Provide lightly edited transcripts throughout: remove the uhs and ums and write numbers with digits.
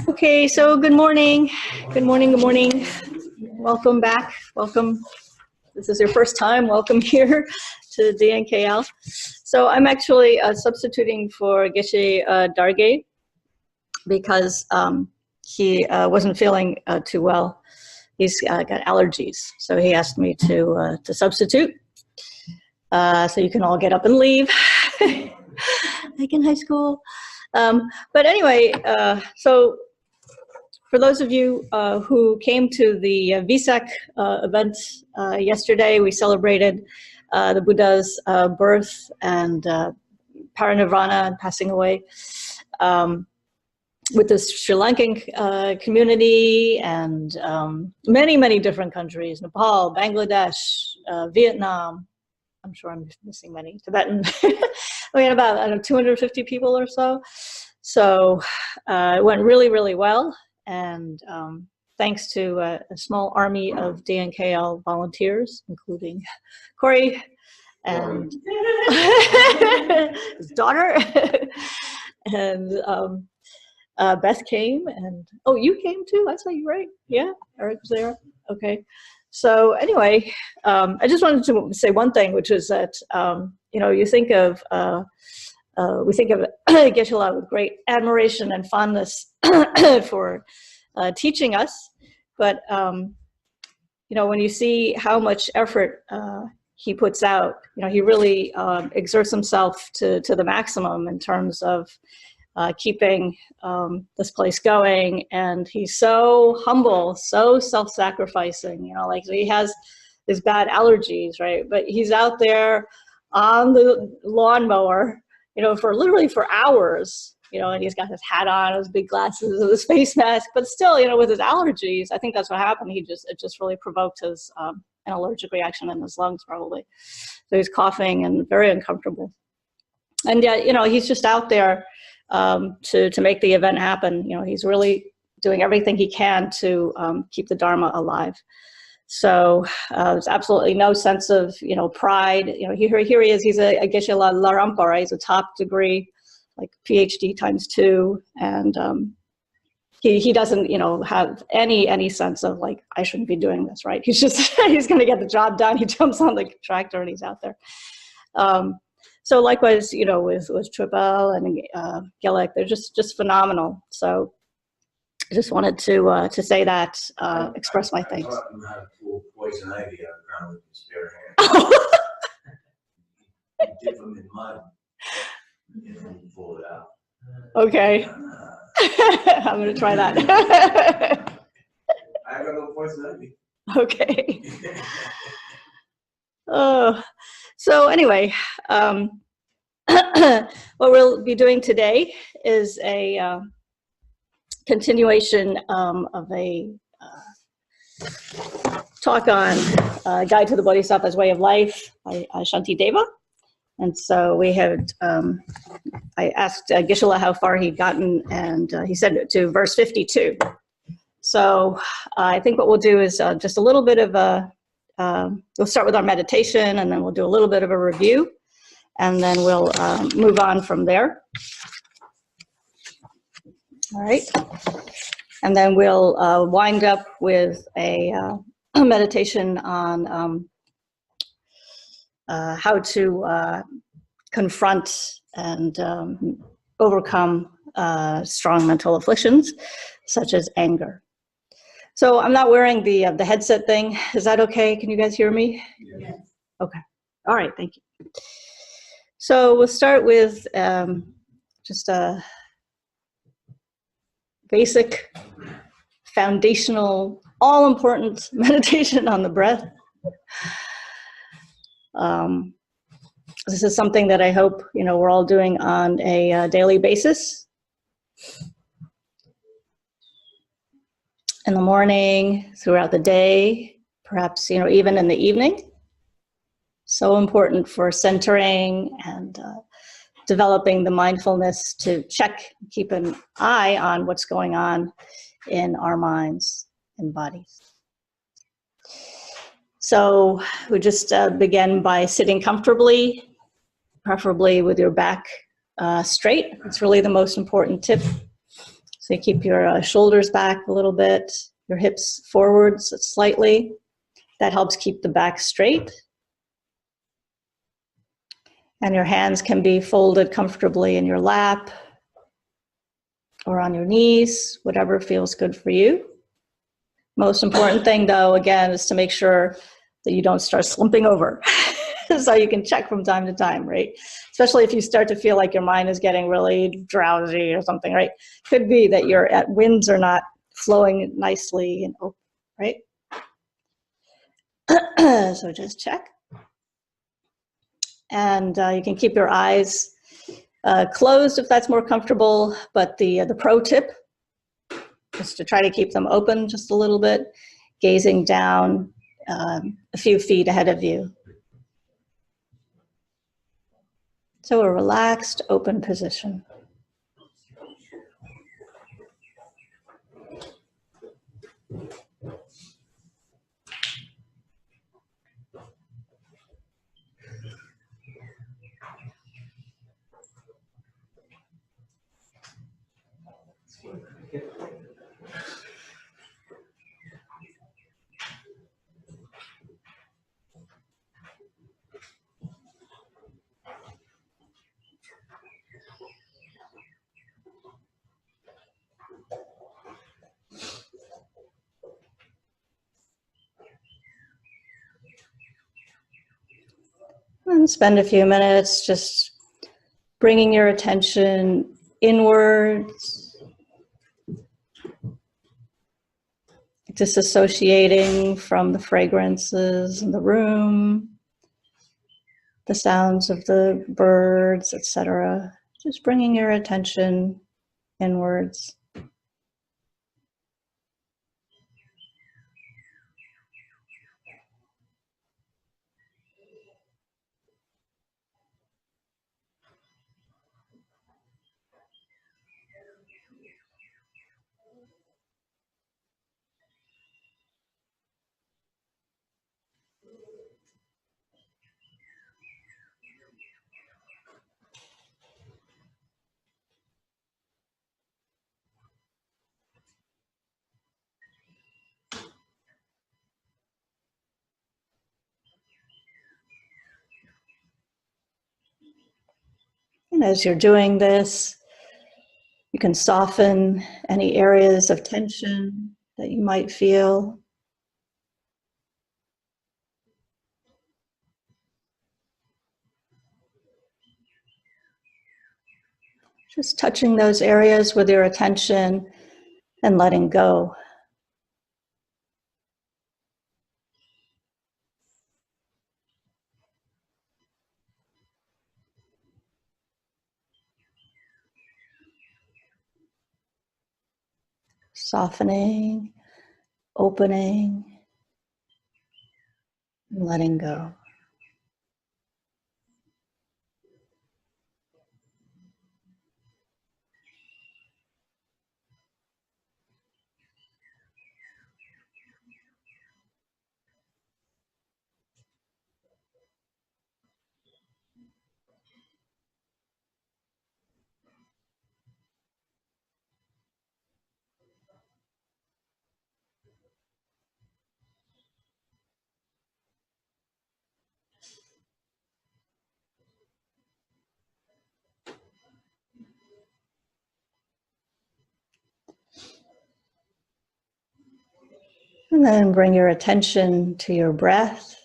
Okay, so good morning. Good morning, good morning. Welcome back. Welcome. This is your first time. Welcome here to DNKL. So I'm actually substituting for Geshe Darge because he wasn't feeling too well. He's got allergies, so he asked me to substitute. So you can all get up and leave, like in high school. But anyway, so for those of you who came to the VSEC event yesterday, we celebrated the Buddha's birth and parinirvana and passing away with the Sri Lankan community and many, many different countries, Nepal, Bangladesh, Vietnam. I'm sure I'm missing many, Tibetan. We had about, I don't know, 250 people or so. So it went really, really well. And thanks to a small army of DNKL volunteers, including Corey and his daughter, and Beth came, and oh, you came too? I saw you, right? Yeah, Eric was there. Okay. So anyway, I just wanted to say one thing, which is that, you know, you think of, we think of Geshe-la with great admiration and fondness for teaching us, but you know, when you see how much effort he puts out, you know, he really exerts himself to the maximum in terms of keeping this place going, and he's so humble, so self-sacrificing, you know, like he has his bad allergies, right? But he's out there on the lawnmower, you know, for literally for hours, you know, and he's got his hat on, his big glasses, his face mask, but still, you know, with his allergies, I think that's what happened. It just really provoked his, an allergic reaction in his lungs probably. So he's coughing and very uncomfortable. And yet, you know, he's just out there to make the event happen. You know, he's really doing everything he can to keep the Dharma alive. So there's absolutely no sense of, you know, pride. You know, here he is. He's a Geshe-la Larampa, right? He's a top degree, like PhD ×2, and he doesn't, you know, have any sense of like, I shouldn't be doing this, right? He's just he's going to get the job done. He jumps on the tractor and he's out there. So likewise, you know, with Prevail and Gillick, they're just phenomenal. So I just wanted to say that, express my thanks. I taught them how to pull poison ivy out of the ground with his bare hands. You dip them in mud and pull it out. Okay. I'm going to try that. I got no poison ivy. Okay. So anyway, what we'll be doing today is a continuation of a talk on Guide to the Bodhisattva's Way of Life by Shantideva. And so we had, I asked Geshe-la how far he'd gotten, and he said to verse 52. So I think what we'll do is just a little bit of a, we'll start with our meditation, and then we'll do a little bit of a review, and then we'll move on from there. All right. And then we'll wind up with a meditation on how to confront and overcome strong mental afflictions, such as anger. So I'm not wearing the headset thing. Is that okay? Can you guys hear me? Yes. Okay. All right. Thank you. So we'll start with just a basic, foundational, all-important meditation on the breath. This is something that I hope, you know, we're all doing on a daily basis. In the morning, throughout the day, perhaps, you know, even in the evening. So important for centering and developing the mindfulness to check, keep an eye on what's going on in our minds and bodies. So we just begin by sitting comfortably, preferably with your back straight. It's really the most important tip. So you keep your shoulders back a little bit, your hips forwards slightly. That helps keep the back straight. And your hands can be folded comfortably in your lap or on your knees, whatever feels good for you. Most important thing, though, again, is to make sure that you don't start slumping over. So you can check from time to time, right? Especially if you start to feel like your mind is getting really drowsy or something, right? Could be that your winds are not flowing nicely and open, right? So just check. And you can keep your eyes closed if that's more comfortable, but the pro tip is to try to keep them open just a little bit, gazing down a few feet ahead of you. So a relaxed, open position. And spend a few minutes just bringing your attention inwards, disassociating from the fragrances in the room, the sounds of the birds, etc. Just bringing your attention inwards. And as you're doing this, you can soften any areas of tension that you might feel. Just touching those areas with your attention and letting go. Softening, opening, and letting go. And then bring your attention to your breath.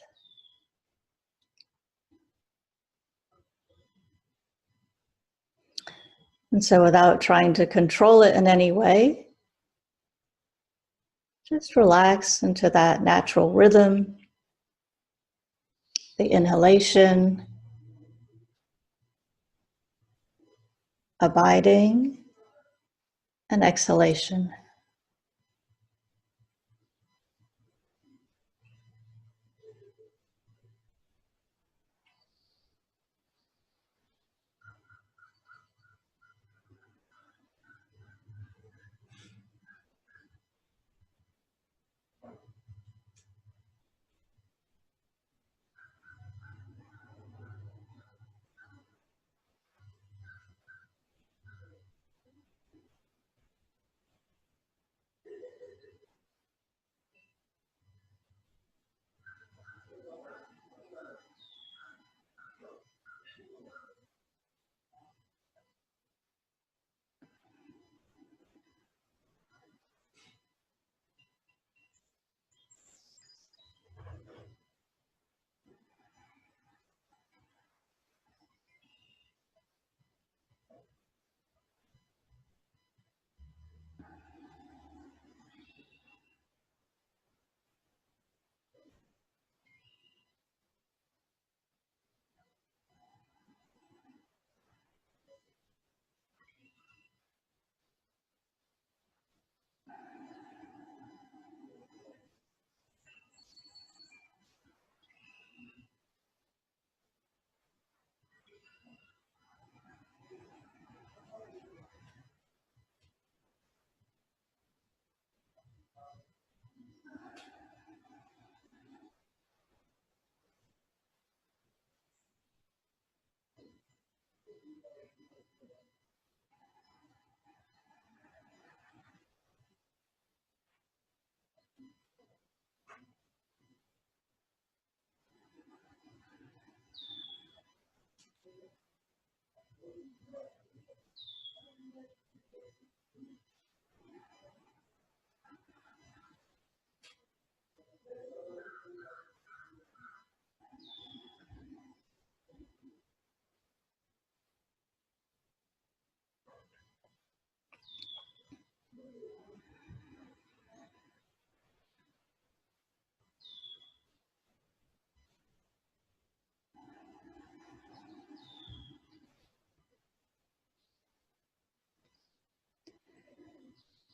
And so without trying to control it in any way, just relax into that natural rhythm, the inhalation, abiding, and exhalation.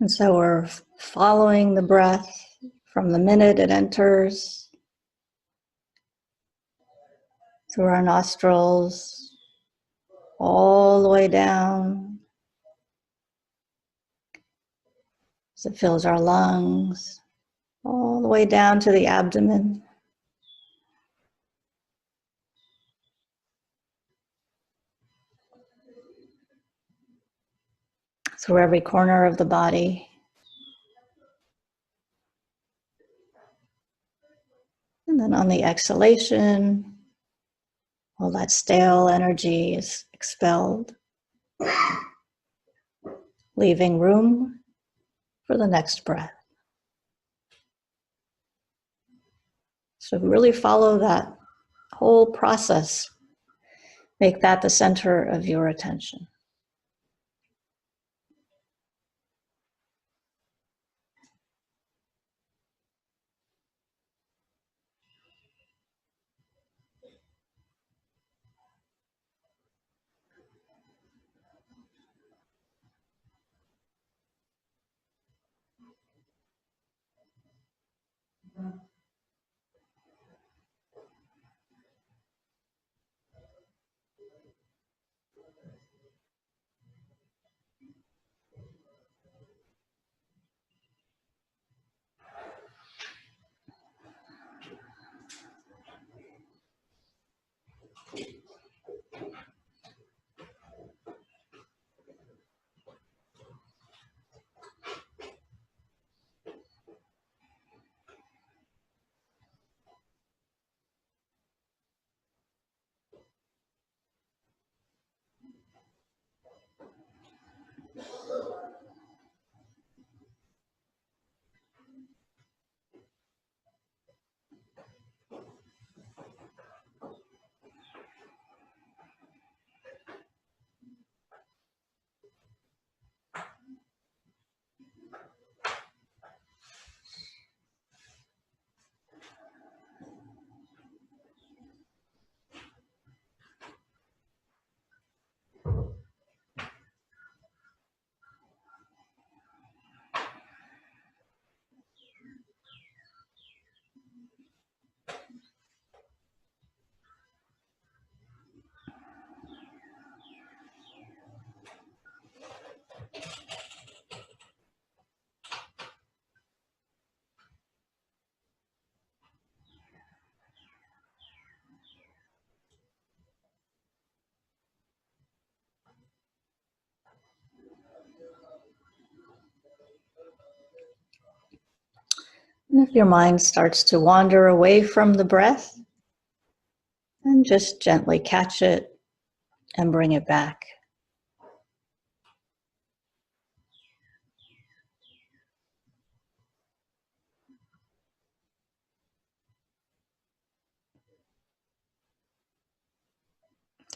And so we're following the breath from the minute it enters through our nostrils, all the way down as it fills our lungs, all the way down to the abdomen. Through every corner of the body. And then on the exhalation, all that stale energy is expelled, leaving room for the next breath. So really follow that whole process. Make that the center of your attention. And if your mind starts to wander away from the breath, then just gently catch it and bring it back.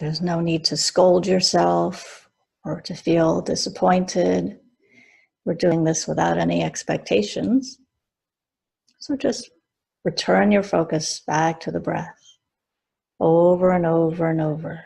There's no need to scold yourself or to feel disappointed. We're doing this without any expectations. So just return your focus back to the breath over and over and over.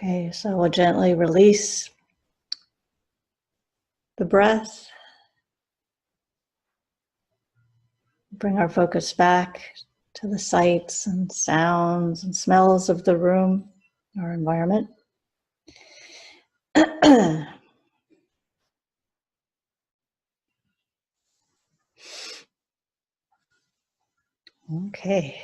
Okay, so we'll gently release the breath. Bring our focus back to the sights and sounds and smells of the room, our environment. Okay.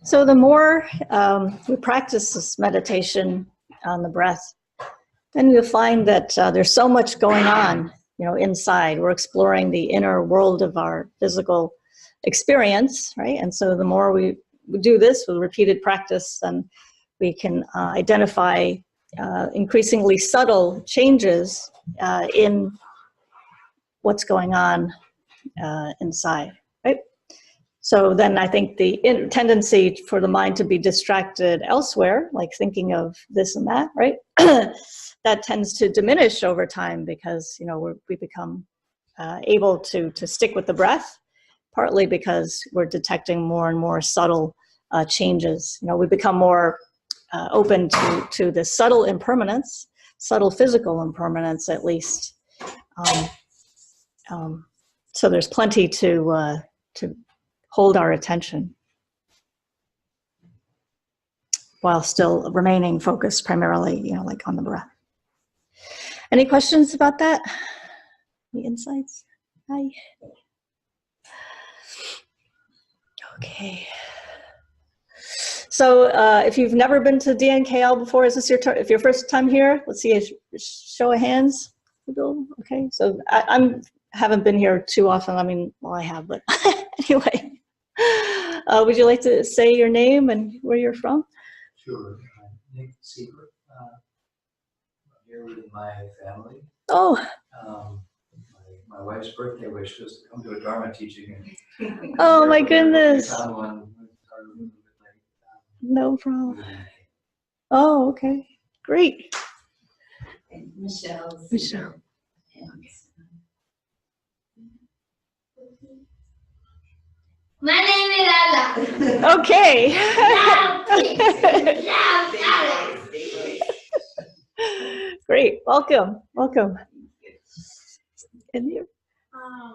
So the more we practice this meditation on the breath, then you'll find that there's so much going on, inside. We're exploring the inner world of our physical experience, right? And so the more we do this with repeated practice, then we can identify increasingly subtle changes in what's going on inside, right? So then I think the tendency for the mind to be distracted elsewhere, like thinking of this and that, right? That tends to diminish over time because, we become able to stick with the breath, partly because we're detecting more and more subtle changes. We become more open to the subtle impermanence, subtle physical impermanence at least. So there's plenty to hold our attention while still remaining focused primarily, like on the breath. Any questions about that? Any insights? Hi. Okay. So if you've never been to DNKL before, is this if your first time here? Let's see a show of hands. Okay. So I haven't been here too often. I mean, well, I have, but anyway. Would you like to say your name and where you're from? Sure. Neff Secret. I'm here with my family. Oh. My wife's birthday wish was to come to a Dharma teaching. And oh my goodness. Found one. No problem. Oh, okay. Great. And Michelle. My name is Ala. Okay. Great. Welcome. And you? My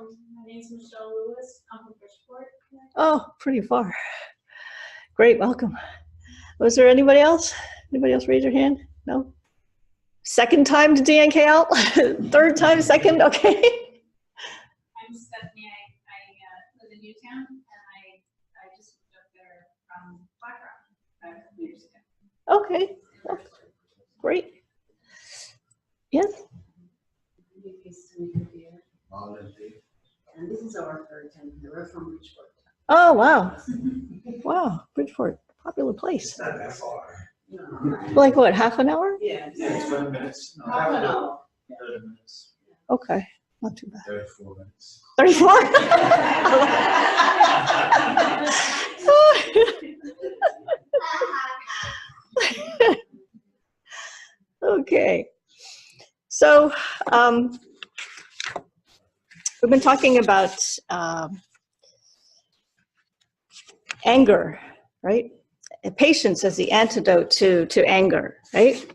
name is Michelle Lewis. I'm from Bridgeport. Oh, pretty far. Great. Welcome. Was there anybody else? Anybody else raise your hand? No? Second time to DNKL? Third time, second? Okay. I'm Stephanie. I live in Newtown, and I just moved up there from Black Rock 5 years ago. Okay. Oh, great. Yes? And this is our third time here. We're from Bridgeport. Oh, wow. Wow. Bridgeport, popular place. It's not that far. Like what, half an hour? Yeah. Yeah, 20 minutes. No, Half an hour. 30 minutes. Okay. Not too bad. 34 minutes. 34? Okay. So we've been talking about anger, right? Patience as the antidote to anger, right?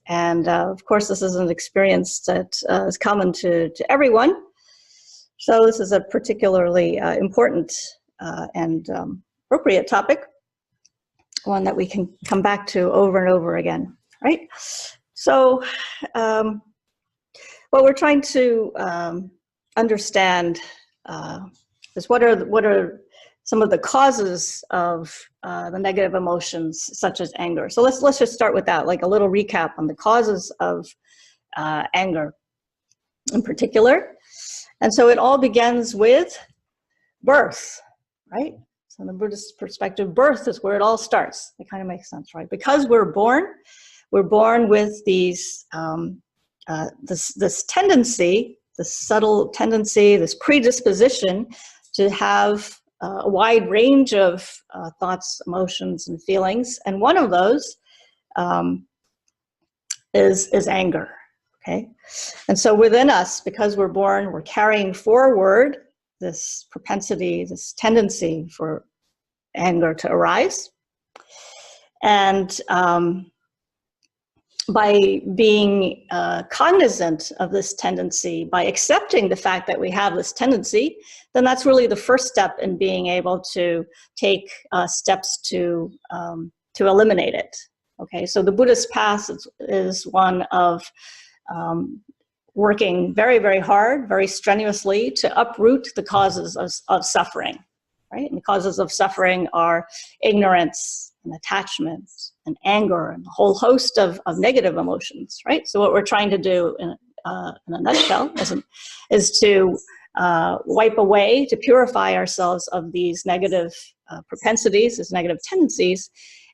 And of course, this is an experience that is common to everyone. So this is a particularly important and appropriate topic, one that we can come back to over and over again, right? So what we're trying to understand is what are some of the causes of the negative emotions, such as anger. So let's just start with that, like a little recap on the causes of anger in particular. And so it all begins with birth, right? So in the Buddhist perspective, birth is where it all starts. It kind of makes sense, right? Because we're born with these this tendency, this subtle tendency, this predisposition to have a wide range of thoughts, emotions, and feelings, and one of those is anger. Okay, and so within us, because we're born, we're carrying forward this propensity, this tendency for anger to arise. And by being cognizant of this tendency, by accepting the fact that we have this tendency, then that's really the first step in being able to take steps to eliminate it. Okay, so the Buddhist path is one of working very, very hard, very strenuously to uproot the causes of suffering, right? And the causes of suffering are ignorance and attachment and anger and a whole host of negative emotions, right? So what we're trying to do in a nutshell is to wipe away, to purify ourselves of these negative propensities, these negative tendencies.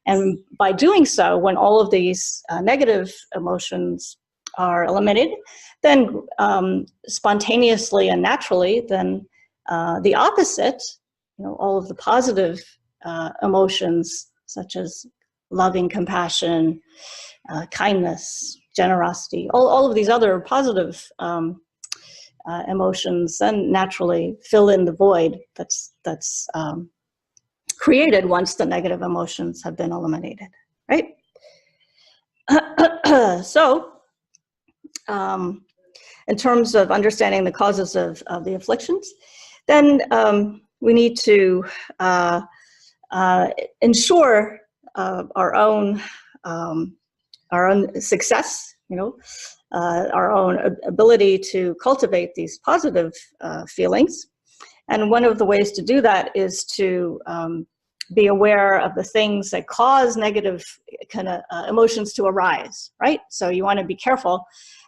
And by doing so, when all of these negative emotions are eliminated, then spontaneously and naturally, then the opposite, all of the positive emotions, such as loving compassion, kindness, generosity, all of these other positive emotions, then naturally fill in the void that's created once the negative emotions have been eliminated, right? So, in terms of understanding the causes of the afflictions, then we need to ensure our own success, our own ability to cultivate these positive feelings. And one of the ways to do that is to be aware of the things that cause negative kind of emotions to arise, right? So you want to be careful,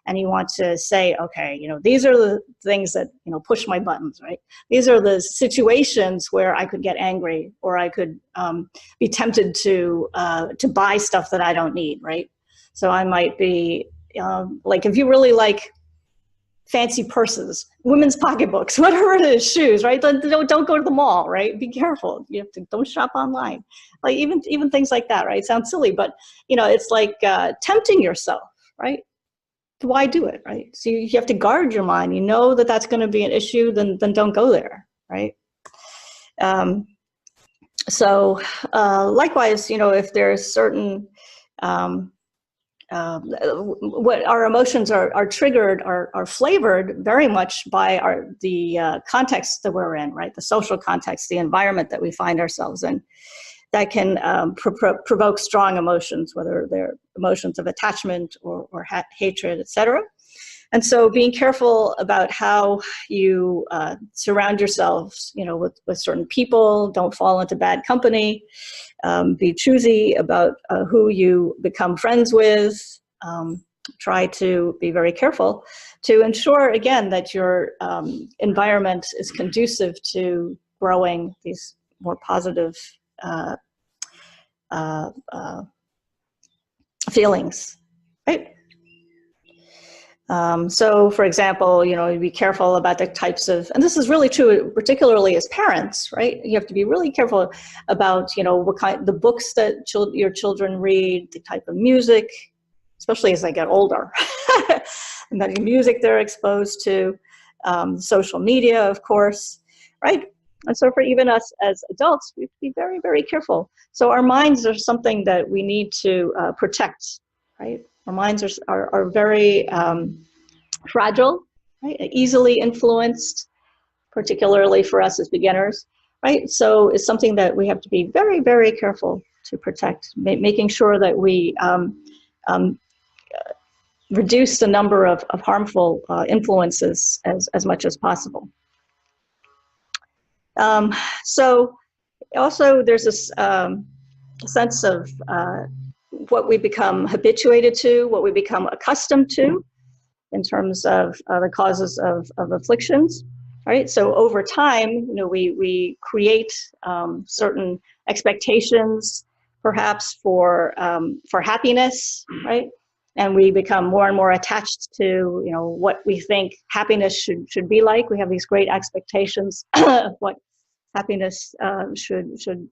and you want to say, okay, these are the things that, push my buttons, right? These are the situations where I could get angry, or I could be tempted to buy stuff that I don't need, right? So I might be, like, if you really like fancy purses, women's pocketbooks, whatever it is, shoes, right? Don't go to the mall, right? Be careful. You have to, don't shop online. Like even things like that, right? It sounds silly, but it's like tempting yourself, right? Why do it, right? So you have to guard your mind. You know that that's going to be an issue, then don't go there, right? So likewise, if there's certain what our emotions are triggered, are flavored very much by the context that we're in, right? The social context, the environment that we find ourselves in, that can provoke strong emotions, whether they're emotions of attachment or hatred, etc. And so being careful about how you surround yourselves, with certain people. Don't fall into bad company. Be choosy about who you become friends with. Try to be very careful to ensure, again, that your environment is conducive to growing these more positive feelings, right? So, for example, you be careful about the types of, and this is really true, particularly as parents, right? You have to be really careful about, what kind, the books that your children read, the type of music, especially as they get older, and the music they're exposed to, social media, of course, right? And so for even us as adults, we have to be very, very careful. So our minds are something that we need to protect, right? Our minds are very fragile, right? Easily influenced, particularly for us as beginners, right? So it's something that we have to be very, very careful to protect, making sure that we reduce the number of harmful influences as much as possible. So also there's this sense of what we become habituated to, what we become accustomed to in terms of the causes of afflictions, right? So over time, we create certain expectations, perhaps for happiness, right? And we become more and more attached to, what we think happiness should be like. We have these great expectations of what happiness should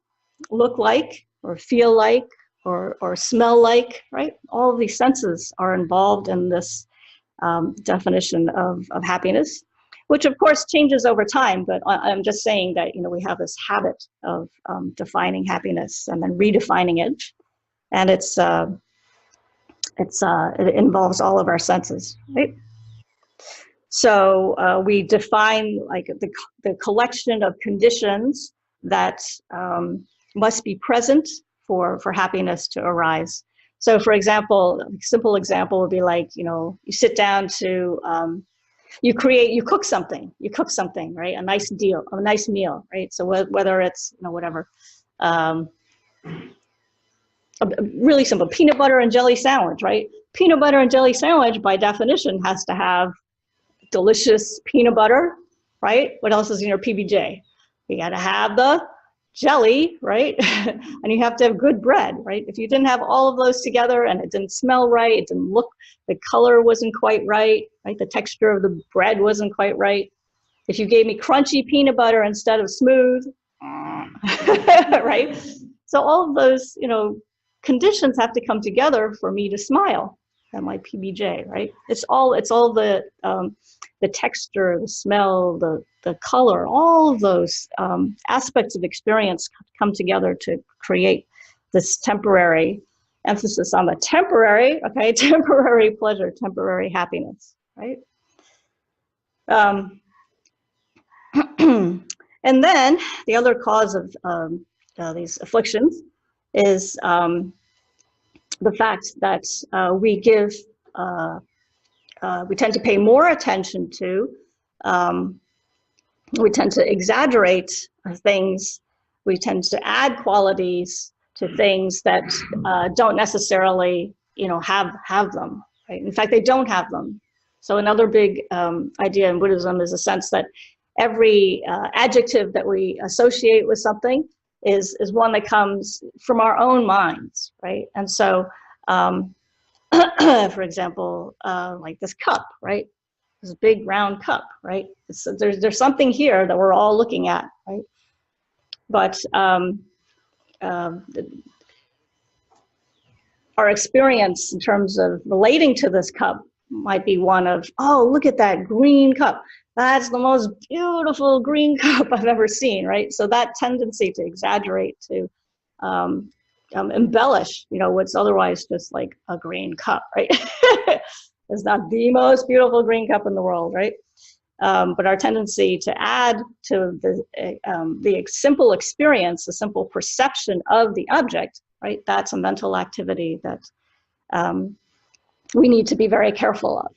look like, or feel like, or smell like, right? All of these senses are involved in this definition of happiness. which of course changes over time, but I'm just saying that, you know, we have this habit of defining happiness and then redefining it. And it involves all of our senses, right? So we define like the collection of conditions that must be present for happiness to arise. So for example, a simple example would be like, you know, you sit down to, you cook something, right? A nice meal, right? So whether it's, you know, whatever, really simple, peanut butter and jelly sandwich, right? Peanut butter and jelly sandwich by definition has to have delicious peanut butter, right? What else is in your PBJ? You got to have the jelly, right? And you have to have good bread, right? If you didn't have all of those together and it didn't smell right, it didn't look, the color wasn't quite right? The texture of the bread wasn't quite right. If you gave me crunchy peanut butter instead of smooth, right? So all of those, you know, conditions have to come together for me to smile at my PBJ, right? It's all the texture, the smell, the color, all of those aspects of experience come together to create this temporary emphasis on the temporary, okay, temporary pleasure, temporary happiness, right? And then the other cause of these afflictions is the fact that we tend to pay more attention to, we tend to exaggerate things, we tend to add qualities to things that don't necessarily, you know, have them, right? In fact, they don't have them. So another big idea in Buddhism is a sense that every adjective that we associate with something is one that comes from our own minds, right? And so, for example, like this cup, right? This big round cup, right? There's something here that we're all looking at, right? But our experience in terms of relating to this cup might be one of, oh, look at that green cup. That's the most beautiful green cup I've ever seen, right? So that tendency to exaggerate, to embellish, you know, what's otherwise just like a green cup, right? It's not the most beautiful green cup in the world, right? But our tendency to add to the simple experience, the simple perception of the object, right? That's a mental activity that we need to be very careful of.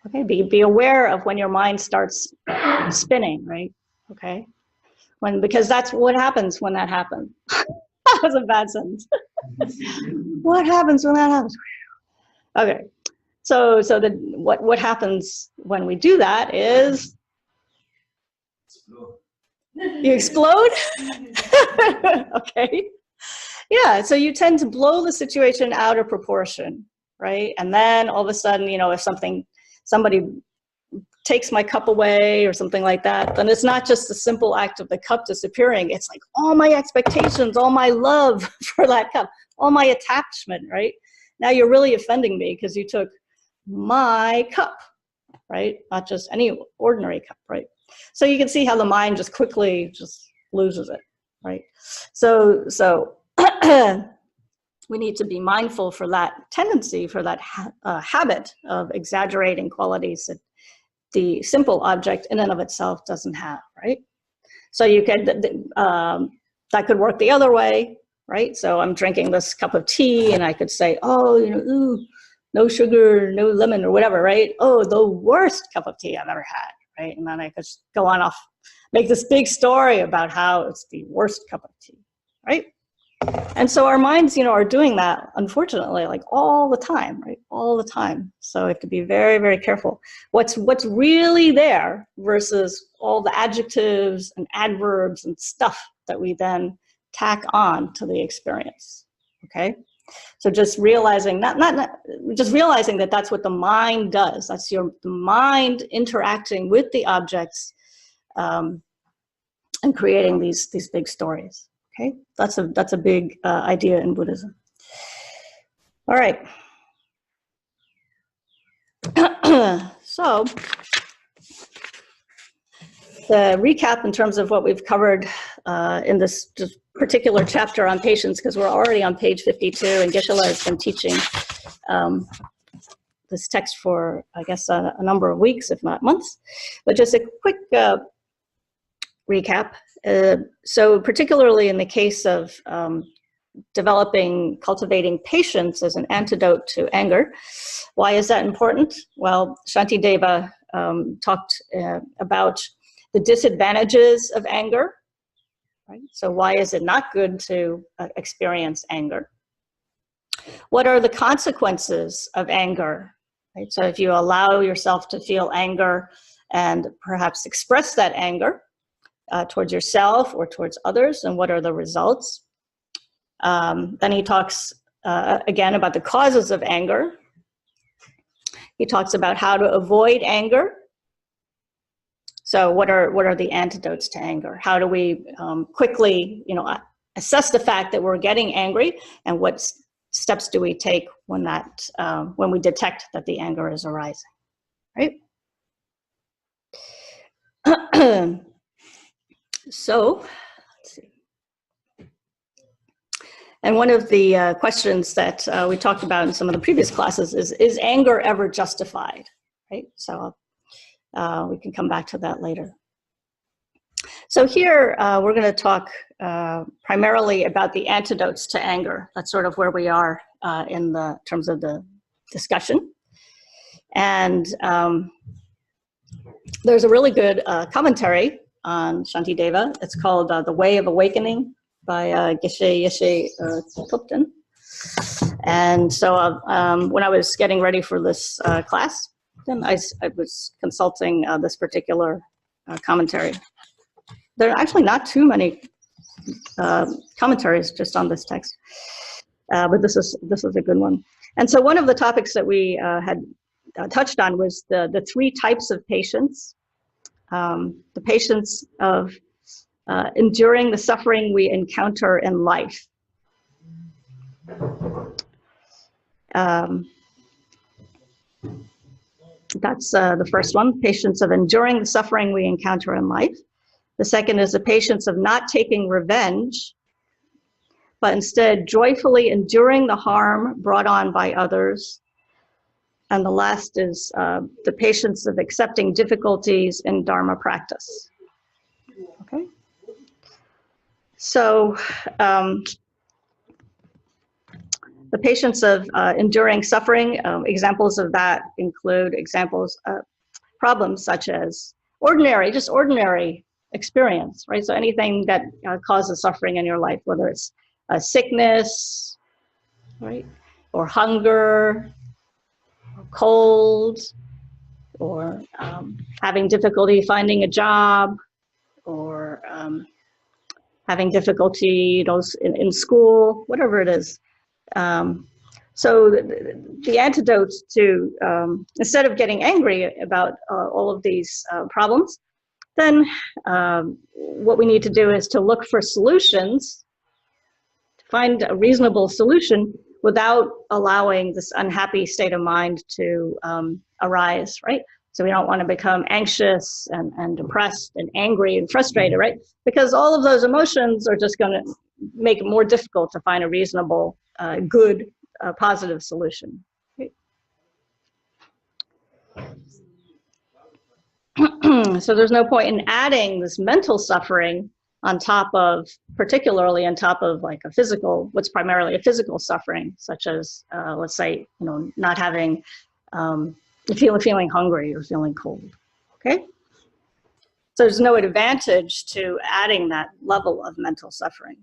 Okay, be aware of when your mind starts spinning, right? Okay, because that's what happens when that happens. That was a bad sentence. What happens when that happens? Okay, so what happens when we do that is you explode. Okay, yeah. So you tend to blow the situation out of proportion, right? And then all of a sudden, you know, if somebody takes my cup away or something like that, then it's not just the simple act of the cup disappearing. It's like all my expectations, all my love for that cup, all my attachment, right? Now you're really offending me because you took my cup, right? Not just any ordinary cup, right? So you can see how the mind just quickly just loses it, right? So we need to be mindful for that tendency, for that habit of exaggerating qualities that the simple object in and of itself doesn't have, right? So you could, that could work the other way, right? So I'm drinking this cup of tea and I could say, oh, you know, ooh, no sugar, no lemon or whatever, right? Oh, the worst cup of tea I've ever had, right? And then I could go on off, make this big story about how it's the worst cup of tea, right? And so our minds, you know, are doing that, unfortunately, like all the time, right? All the time. So we have to be very, very careful. What's really there versus all the adjectives and adverbs and stuff that we then tack on to the experience, okay? So just realizing, just realizing that that's what the mind does. That's the mind interacting with the objects and creating these big stories. Okay, that's a big idea in Buddhism. All right. So the recap in terms of what we've covered in this just particular chapter on patience, because we're already on page 52, and Geshe-la has been teaching this text for, I guess, a number of weeks, if not months. But just a quick recap. So particularly in the case of cultivating patience as an antidote to anger, why is that important? Well, Shantideva talked about the disadvantages of anger, right? So why is it not good to experience anger? What are the consequences of anger? Right? So if you allow yourself to feel anger and perhaps express that anger towards yourself or towards others, and what are the results? Then he talks again about the causes of anger. He talks about how to avoid anger. So what are the antidotes to anger? How do we quickly, assess the fact that we're getting angry, and what steps do we take when we detect that the anger is arising, right? So, let's see. And one of the questions that we talked about in some of the previous classes is anger ever justified, right? So we can come back to that later. So here we're going to talk primarily about the antidotes to anger. That's sort of where we are in the terms of the discussion. And there's a really good commentary on Shantideva. It's called The Way of Awakening by Geshe Tupten. And so when I was getting ready for this class, then I was consulting this particular commentary. There are actually not too many commentaries just on this text, but this is a good one. And so one of the topics that we had touched on was the three types of patience. The patience of enduring the suffering we encounter in life. That's the first one, patience of enduring the suffering we encounter in life. The second is the patience of not taking revenge, but instead joyfully enduring the harm brought on by others. And the last is the patience of accepting difficulties in Dharma practice. Okay. So the patience of enduring suffering, examples of that include problems such as ordinary experience, right? So anything that causes suffering in your life, whether it's sickness, right, or hunger, or cold, or having difficulty finding a job, or having difficulty in school, whatever it is. So the antidote to, instead of getting angry about all of these problems, then what we need to do is to look for solutions, to find a reasonable solution without allowing this unhappy state of mind to arise, right? So we don't want to become anxious and depressed and angry and frustrated, right? Because all of those emotions are just going to make it more difficult to find a reasonable, good, positive solution. Right? So there's no point in adding this mental suffering on top of, particularly on top of like what's primarily a physical suffering, such as, let's say, not having, feeling hungry or feeling cold, okay? So there's no advantage to adding that level of mental suffering.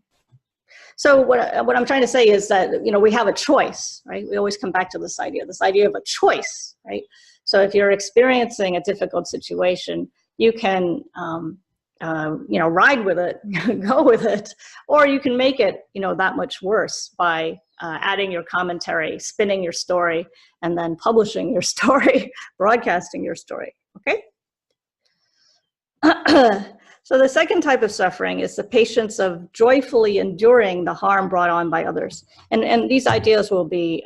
So what I'm trying to say is that, we have a choice, right? We always come back to this idea of a choice, right? So if you're experiencing a difficult situation, you can, ride with it, go with it, or you can make it, that much worse by adding your commentary, spinning your story, and then publishing your story, broadcasting your story, okay? So the second type of suffering is the patience of joyfully enduring the harm brought on by others. And these ideas will be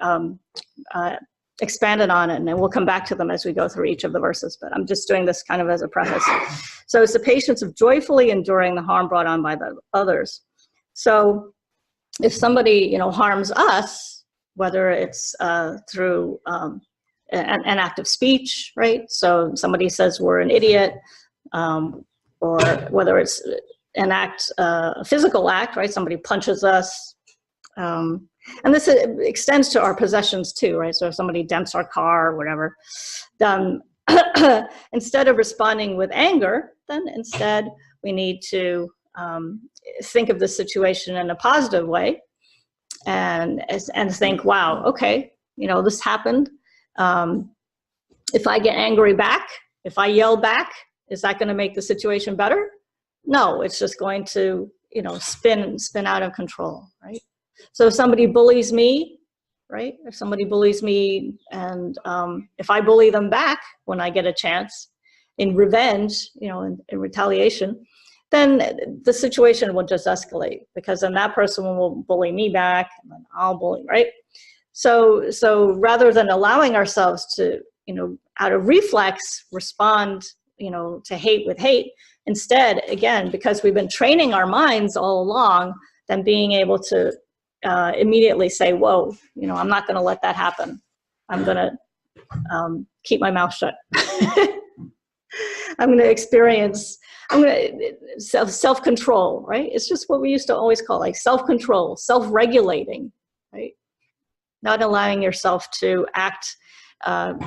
expanded on it, and then we'll come back to them as we go through each of the verses, but I'm just doing this kind of as a preface. So it's the patience of joyfully enduring the harm brought on by the others. So if somebody, harms us, whether it's through an act of speech, right? So somebody says we're an idiot, or whether it's an act, a physical act, right? Somebody punches us. And this extends to our possessions too, right? So if somebody dents our car or whatever, instead of responding with anger, then instead we need to think of the situation in a positive way and think, wow, okay, this happened. If I get angry back, if I yell back, is that going to make the situation better? No, it's just going to, spin out of control, right? So if somebody bullies me, right? If somebody bullies me and if I bully them back when I get a chance in revenge, in retaliation, then the situation will just escalate, because then that person will bully me back and then I'll bully, right? So rather than allowing ourselves to, out of reflex, respond, to hate with hate, instead, again, because we've been training our minds all along, then being able to immediately say, whoa, I'm not going to let that happen. I'm going to keep my mouth shut. I'm going to self-control, right? It's just what we used to always call like self-control, self-regulating, right? Not allowing yourself to act out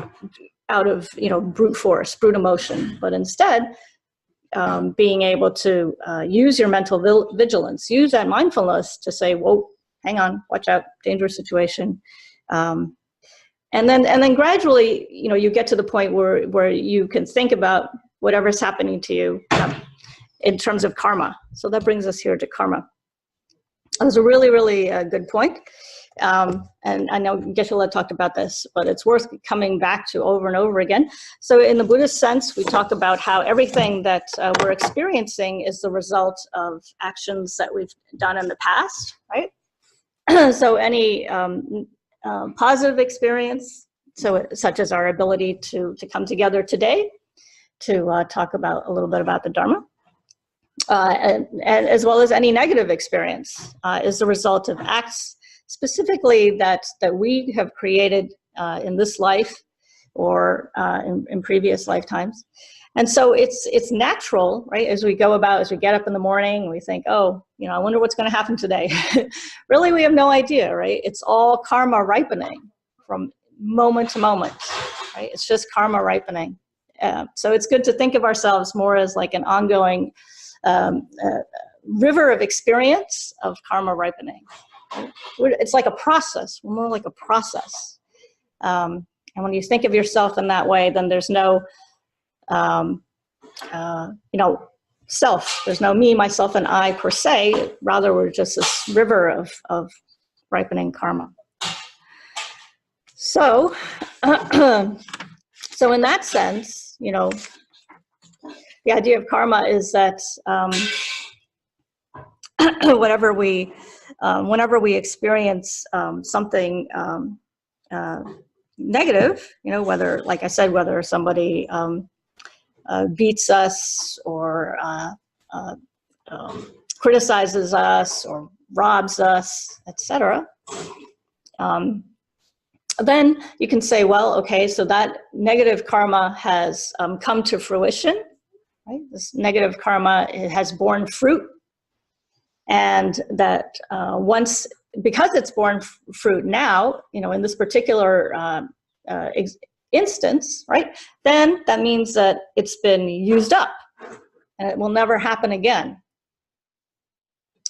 of, brute force, brute emotion, but instead being able to use your mental vigilance, use that mindfulness to say, whoa, hang on, watch out, dangerous situation. And then gradually, you get to the point where you can think about whatever's happening to you in terms of karma. So that brings us here to karma. That was a really, really good point. And I know Geshe-la talked about this, but it's worth coming back to over and over again. So in the Buddhist sense, we talk about how everything that we're experiencing is the result of actions that we've done in the past, right? So any positive experience, such as our ability to come together today to talk about a little bit about the Dharma, and as well as any negative experience is the result of acts specifically that we have created in this life or in previous lifetimes. And so it's natural, right? As we get up in the morning, we think, oh, I wonder what's going to happen today. Really, we have no idea, right? It's all karma ripening from moment to moment, right? It's just karma ripening. So it's good to think of ourselves more as like an ongoing river of experience of karma ripening. It's like a process. We're more like a process. And when you think of yourself in that way, then there's no self. There's no me, myself, and I per se. Rather, we're just this river of ripening karma. So, so in that sense, the idea of karma is that whenever we experience something negative, whether, like I said, whether somebody beats us or criticizes us or robs us, etc., then you can say, well, okay, so that negative karma has come to fruition, right? This negative karma, it has borne fruit, and that because it's borne fruit now, in this particular instance, right, then that means that it's been used up and it will never happen again.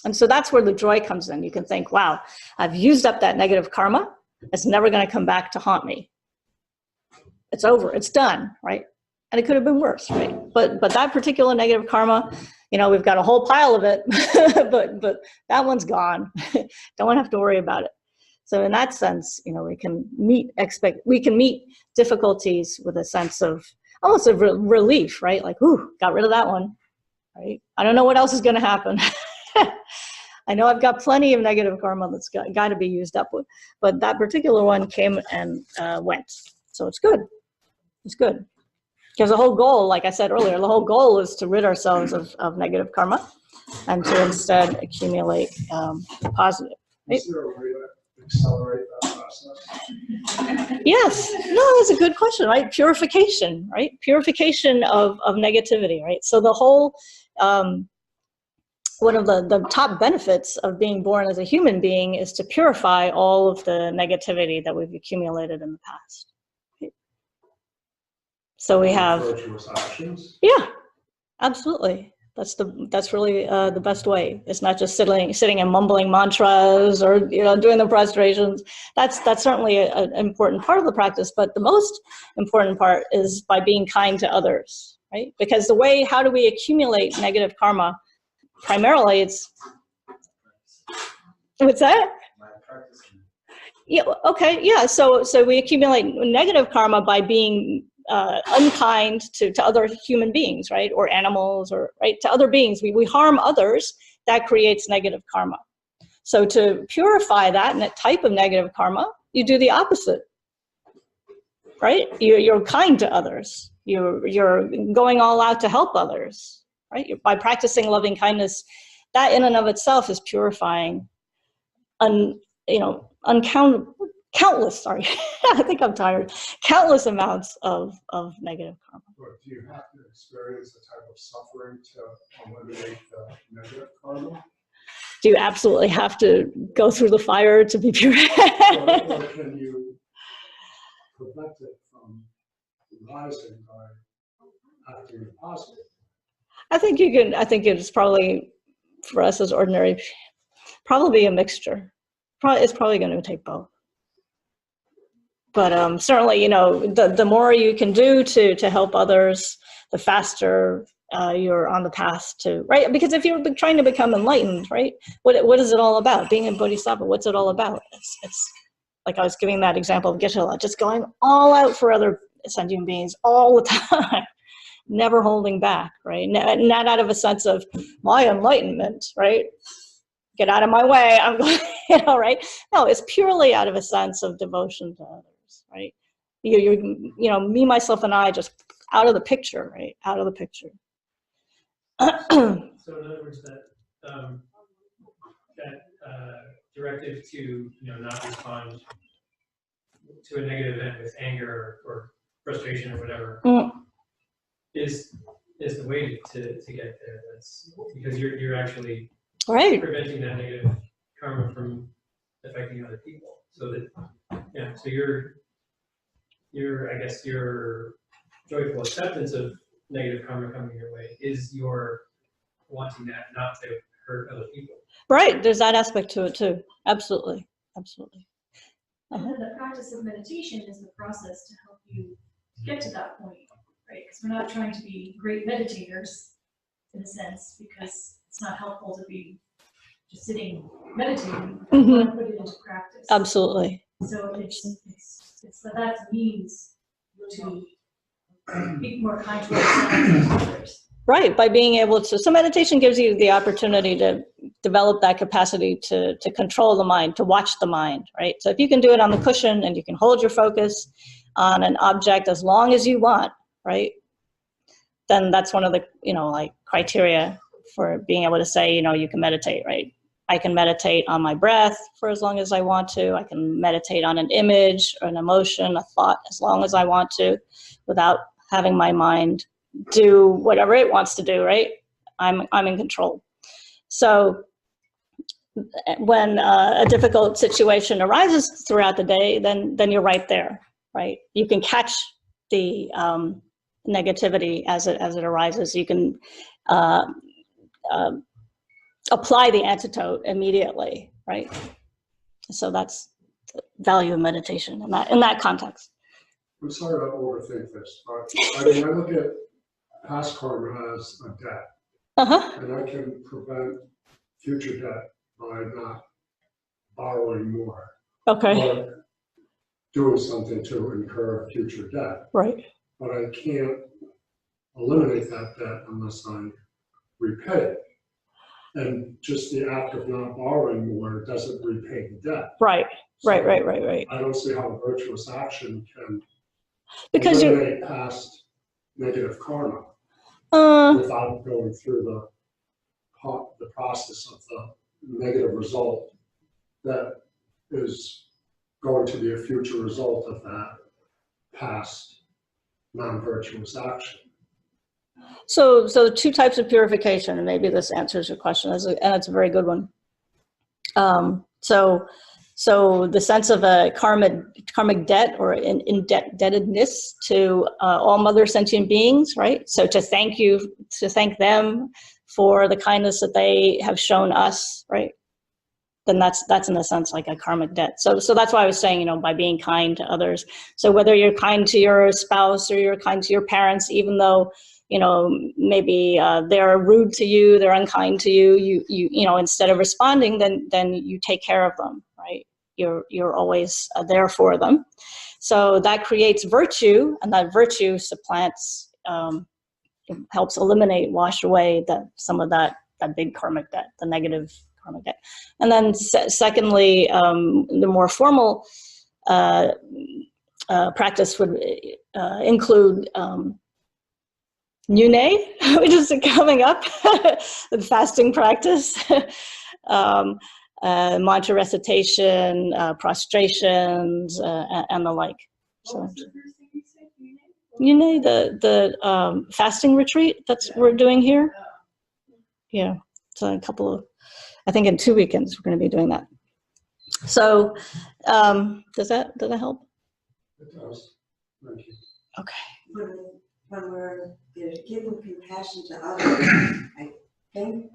And so that's where the joy comes in. You can think, wow, I've used up that negative karma. It's never going to come back to haunt me. It's over. It's done, right? And it could have been worse, right? But that particular negative karma, we've got a whole pile of it, but that one's gone. Don't have to worry about it. So in that sense, we can meet difficulties with a sense of almost a relief, right? Like, ooh, got rid of that one, right? I don't know what else is going to happen. I know I've got plenty of negative karma that's got to be used up with, but that particular one came and went. So it's good. It's good. Because the whole goal, like I said earlier, the whole goal is to rid ourselves of negative karma and to instead accumulate positive. Right? Is there a way to accelerate that process? Yes. No, that's a good question, right? Purification, right? Purification of negativity, right? So the whole, one of the top benefits of being born as a human being is to purify all of the negativity that we've accumulated in the past. Right? So we have, Virtuous actions. yeah, absolutely. That's really the best way. It's not just sitting and mumbling mantras or doing the prostrations. That's certainly an important part of the practice. But the most important part is by being kind to others, right? Because how do we accumulate negative karma? Primarily, it's what's that? Yeah. Okay. Yeah. So we accumulate negative karma by being unkind to other human beings, right? Or animals, or right, to other beings. We harm others, that creates negative karma. So to purify that type of negative karma, you do the opposite, right? You're kind to others. You're going all out to help others, right? By practicing loving kindness, that in and of itself is purifying countless, sorry, I think I'm tired, countless amounts of negative karma. But do you have to experience a type of suffering to eliminate the negative karma? Do you absolutely have to go through the fire to be pure? Or can you prevent it from rising by acting positive? I think you can. I think it's probably, for us as ordinary, probably a mixture. It's probably going to take both. But certainly, the more you can do to help others, the faster you're on the path to, right? Because if you're trying to become enlightened, right, what is it all about? Being a Bodhisattva, what's it all about? It's like I was giving that example of Geshe-la, just going all out for other sentient beings all the time, never holding back, right? Not out of a sense of my enlightenment, right? Get out of my way, I'm going, right? No, it's purely out of a sense of devotion to others, right? Me, myself, and I, just out of the picture, right? Out of the picture. So in other words, that directive to not respond to a negative event with anger or frustration or whatever is the way to get there. That's because you're actually right preventing that negative karma from affecting other people. So that so your I guess your joyful acceptance of negative karma coming your way is your wanting that not to hurt other people. Right, there's that aspect to it too. Absolutely, absolutely. And then the practice of meditation is the process to help you get to that point, right? Because we're not trying to be great meditators in a sense, because it's not helpful to be just sitting meditating. We want to put it into practice. Absolutely. So it's that means to be more kind to ourselves and to others. Right, by being able to, so meditation gives you the opportunity to develop that capacity to control the mind, to watch the mind, right? So if you can do it on the cushion and you can hold your focus on an object as long as you want, right? Then that's one of the, like criteria for being able to say, you can meditate, right? I can meditate on my breath for as long as I want to. I can meditate on an image or an emotion, a thought, as long as I want to, without having my mind do whatever it wants to do, right? I'm in control. So when a difficult situation arises throughout the day, then you're right there, right? You can catch the negativity as it arises. You can apply the antidote immediately, right? So that's the value of meditation in that context. I'm sorry to overthink this, but I look at past karma as a debt, and I can prevent future debt by not borrowing more, or doing something to incur future debt. Right. But I can't eliminate that debt unless I repay it. And just the act of not borrowing more doesn't repay the debt. Right, So right, right, right, right. I don't see how a virtuous action can Because you, eliminate past negative karma without going through the process of the negative result that is going to be a future result of that past non-virtuous action. so two types of purification, and maybe this answers your question, and it's a very good one. So the sense of a karmic debt or indebtedness to all mother sentient beings, right? So to thank them for the kindness that they have shown us, right? Then that's in a sense like a karmic debt. So that's why I was saying, by being kind to others. So whether you're kind to your spouse or you're kind to your parents, even though maybe they're rude to you, they're unkind to you, you instead of responding, then you take care of them, right? You're always there for them. So that creates virtue, and that virtue supplants, helps eliminate, wash away some of that big karmic debt, the negative karmic debt. And then secondly, the more formal practice would include Nune, which is coming up, the fasting practice, mantra recitation, prostrations, and the like. So, Nune, the fasting retreat we're doing here. Yeah, so a couple of, I think in 2 weekends we're going to be doing that. So, does that help? It does. Thank you. Okay. When we're giving compassion to others, I think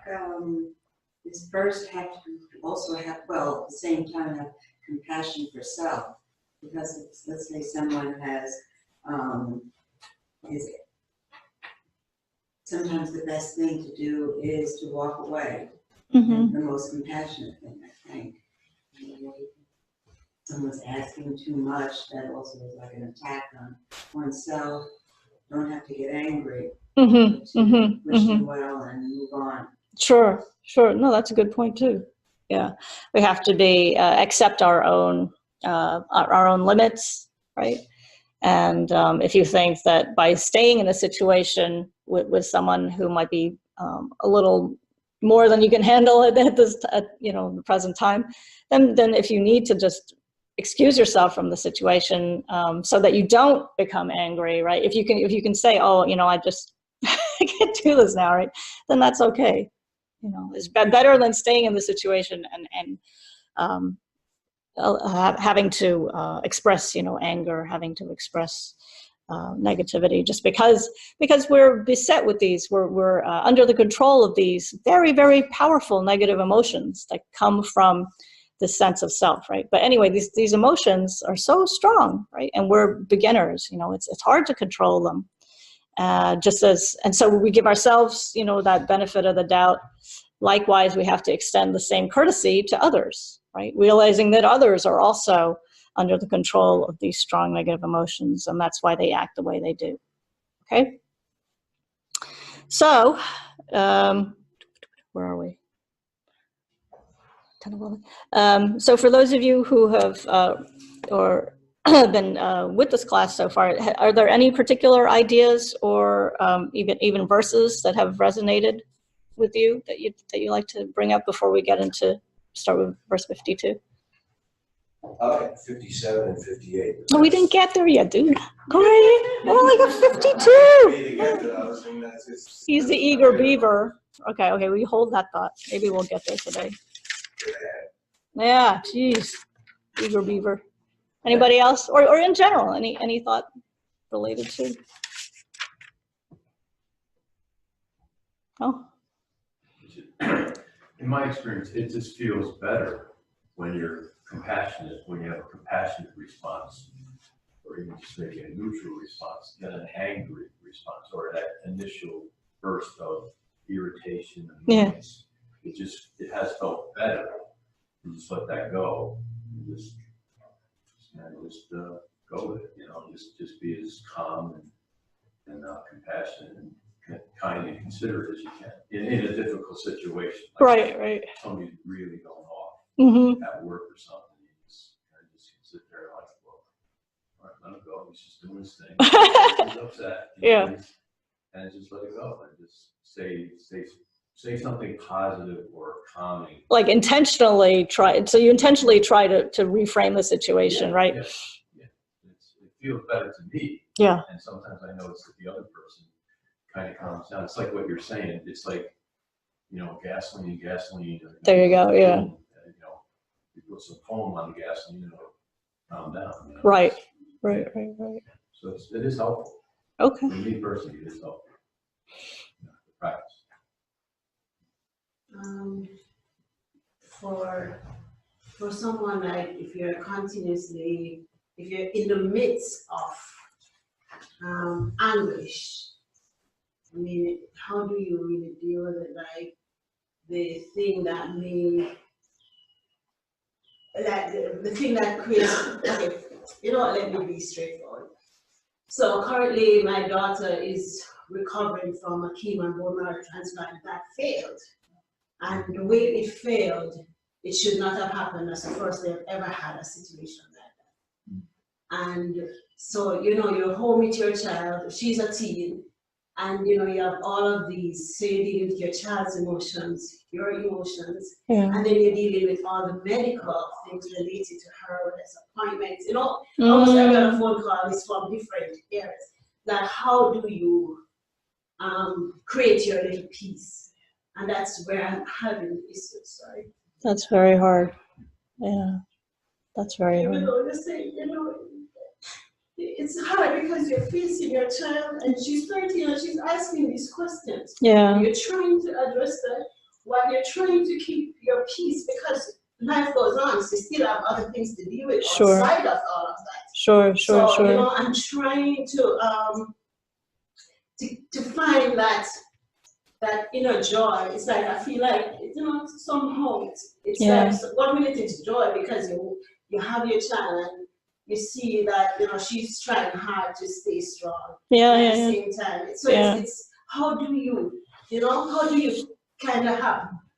this first have to also have, well, at the same time, have compassion for self. Because it's, let's say someone has, sometimes the best thing to do is to walk away. Mm-hmm. The most compassionate thing, I think. Someone's asking too much, that also is like an attack on oneself. Don't have to get angry. Wish them well and move on. Sure. No, that's a good point too. Yeah, we have to be accept our own limits, right? And if you think that by staying in a situation with someone who might be a little more than you can handle at the present time, then if you need to just excuse yourself from the situation so that you don't become angry, right? If you can say, oh, I just I can't do this now, right? Then that's okay. It's better than staying in the situation and having to express, anger, having to express negativity, just because we're beset with these, we're under the control of these very, very powerful negative emotions that come from the sense of self, right? But anyway, these emotions are so strong, right? And we're beginners, it's hard to control them. And so we give ourselves, that benefit of the doubt. Likewise, we have to extend the same courtesy to others, right? Realizing that others are also under the control of these strong negative emotions, and that's why they act the way they do. Okay? So, where are we? 10, 11. So for those of you who have been with this class so far, are there any particular ideas or even verses that have resonated with you that you like to bring up before we start with verse 52? 57 and 58. No, we didn't get there yet, dude. Go ahead. I only got 52. He's the eager beaver. Okay, we hold that thought. Maybe we'll get there today. Yeah, geez. Eager beaver. Anybody else? Or in general, any thought related to? Oh. In my experience, it just feels better when you're compassionate, when you have a compassionate response, or even just maybe a neutral response, than an angry response, or that initial burst of irritation and noise. It has felt better. You just let that go. And just go with it. Just be as calm and compassionate kind and considerate as you can in a difficult situation. Like Right, right. somebody's really going off Mm-hmm. at work or something. You just sit there like, well, all right, let him go. He's just doing his thing. He's upset. Yeah. And just let it go and just say something positive or calming. Like intentionally try. So you intentionally try to reframe the situation, Yeah, right? Yeah. It feels better to me. Yeah. And sometimes I notice that the other person kind of calms down. It's like what you're saying. It's like, gasoline. There you go. Yeah. And, you put some foam on the gasoline and it'll calm down. Right. Right. So it is helpful. Okay. For me personally, it is helpful. To practice. For someone like if you're in the midst of anguish, I mean, how do you really deal with it? Like the thing that creates, okay, let me be straightforward. So currently my daughter is recovering from a chemo and bone marrow transplant that failed. And the way it failed, it should not have happened. That's the first they've ever had a situation like that. And so, you're home with your child, she's a teen, and you have all of these, so you're dealing with your child's emotions, your emotions, and then you're dealing with all the medical things related to her, whether it's appointments, almost every other phone call is from different areas. Like, how do you create your little peace? And that's where I'm having issues, sorry. That's very hard. Yeah. That's very hard. Even though you say, it's hard because you're facing your child and she's 13 and she's asking these questions. Yeah. You're trying to address that while you're trying to keep your peace because life goes on. So you still have other things to deal with outside of all of that. Sure. So, I'm trying to find that inner joy. It's like I feel like somehow it's like so 1 minute it's joy because you have your child and you see that she's trying hard to stay strong. At the same time, so it's how do you kind of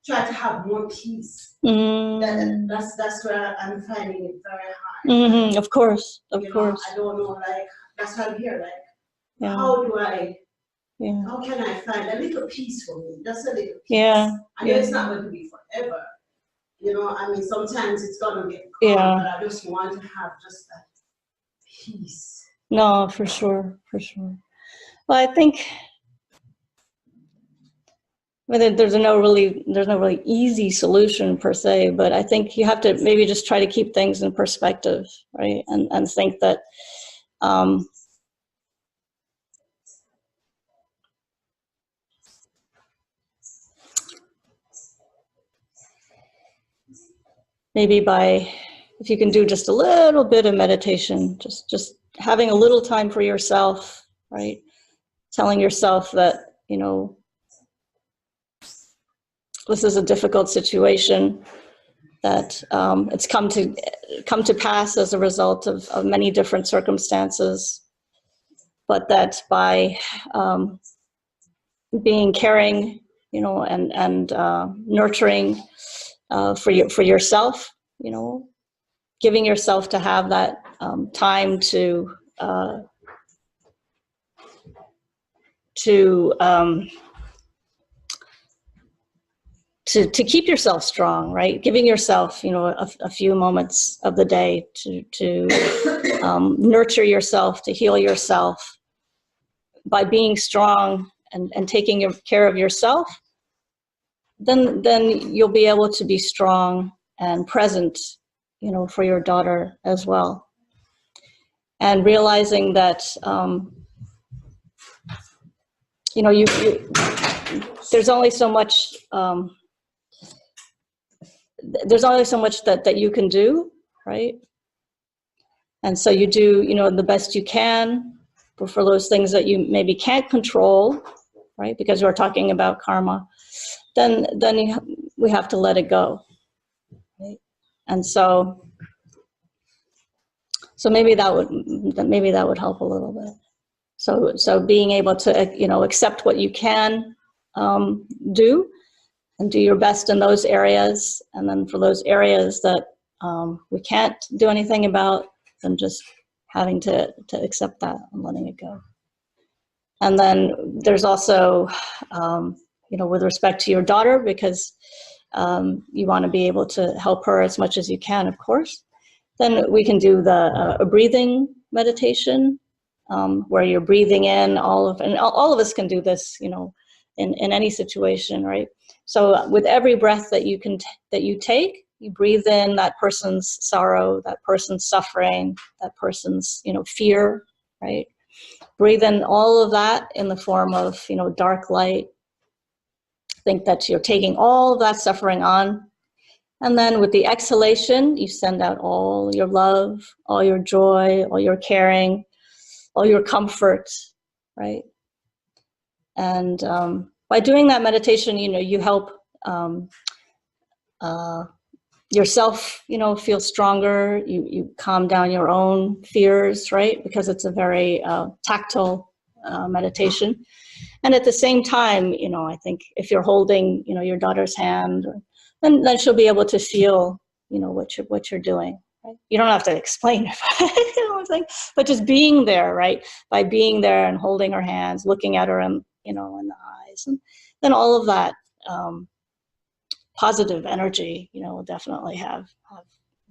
try to have more peace? That's where I'm finding it very hard. Of course. I don't know. Like that's why I'm here. Like how do I? How can I find a little peace for me? Just a little peace. I know it's not going to be forever. I mean, sometimes it's going to get calm, but I just want to have just that peace. No, for sure. Well, I think there's no really easy solution per se, but I think you have to maybe just try to keep things in perspective, right? And think that maybe if you can do just a little bit of meditation, just having a little time for yourself, right? Telling yourself that, this is a difficult situation, that it's come to pass as a result of many different circumstances, but that by being caring, and nurturing for yourself, giving yourself to have that time to keep yourself strong, right? Giving yourself, a few moments of the day to nurture yourself, to heal yourself. By being strong and taking care of yourself, then you'll be able to be strong and present, for your daughter as well. And realizing that, there's only so much. There's only so much that you can do, right? And so you do, the best you can for those things that you maybe can't control, right? Because we're talking about karma. Then we have to let it go, right? And so maybe that would help a little bit. So being able to, you know, accept what you can do and do your best in those areas. And then for those areas that we can't do anything about, then just having to accept that and letting it go. And then there's also, you know, with respect to your daughter, because you want to be able to help her as much as you can, of course. Then we can do the a breathing meditation, where you're breathing in all of us can do this, you know, in any situation, right? So with every breath that you take, you breathe in that person's sorrow, that person's suffering, that person's, you know, fear, right? Breathe in all of that in the form of, you know, dark light. Think that you're taking all of that suffering on. And then with the exhalation, you send out all your love, all your joy, all your caring, all your comfort, right? And by doing that meditation, you know, you help yourself, you know, feel stronger. You calm down your own fears, right? Because it's a very tactile meditation. And at the same time, you know, I think if you're holding, you know, your daughter's hand, then she'll be able to feel, you know, what you're doing. Right? You don't have to explain it, you know what I'm saying? But just being there, right? By being there and holding her hands, looking at her, you know, in the eyes, and then all of that positive energy, you know, will definitely have a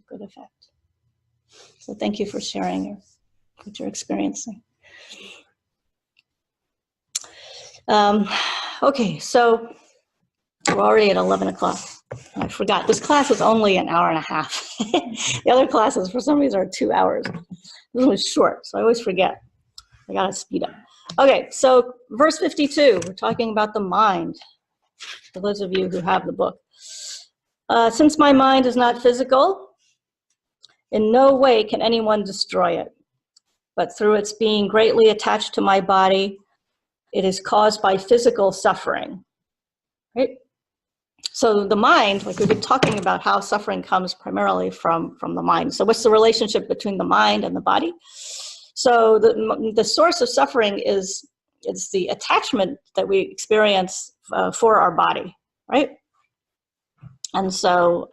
good effect. So thank you for sharing what you're experiencing. Okay, so we're already at 11 o'clock. I forgot, this class was only an hour and a half. The other classes, for some reason, are 2 hours. This was short, so I always forget. I gotta speed up. Okay, so verse 52, we're talking about the mind, for those of you who have the book. Since my mind is not physical, in no way can anyone destroy it. But through its being greatly attached to my body, it is caused by physical suffering, right? So the mind, like we've been talking about how suffering comes primarily from the mind. So what's the relationship between the mind and the body? So the source of suffering is the attachment that we experience for our body, right? And so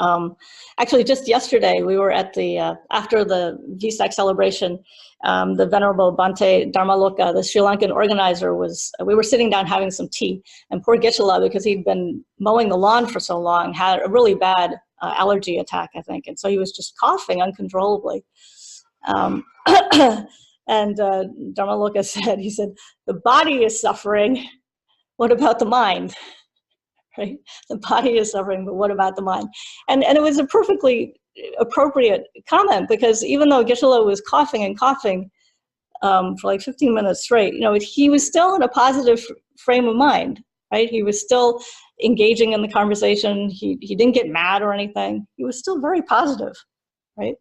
actually just yesterday we were at the, after the Vesak celebration, the Venerable Bhante Dharmaloka, the Sri Lankan organizer, we were sitting down having some tea, and poor Geshe-la, because he'd been mowing the lawn for so long, had a really bad allergy attack, I think. And so he was just coughing uncontrollably. And Dharmaloka said, he said, the body is suffering, what about the mind? Right? The body is suffering, but what about the mind? And it was a perfectly appropriate comment, because even though Geshe-la was coughing and coughing for like 15 minutes straight, you know, he was still in a positive frame of mind, right? He was still engaging in the conversation. He didn't get mad or anything. He was still very positive, right?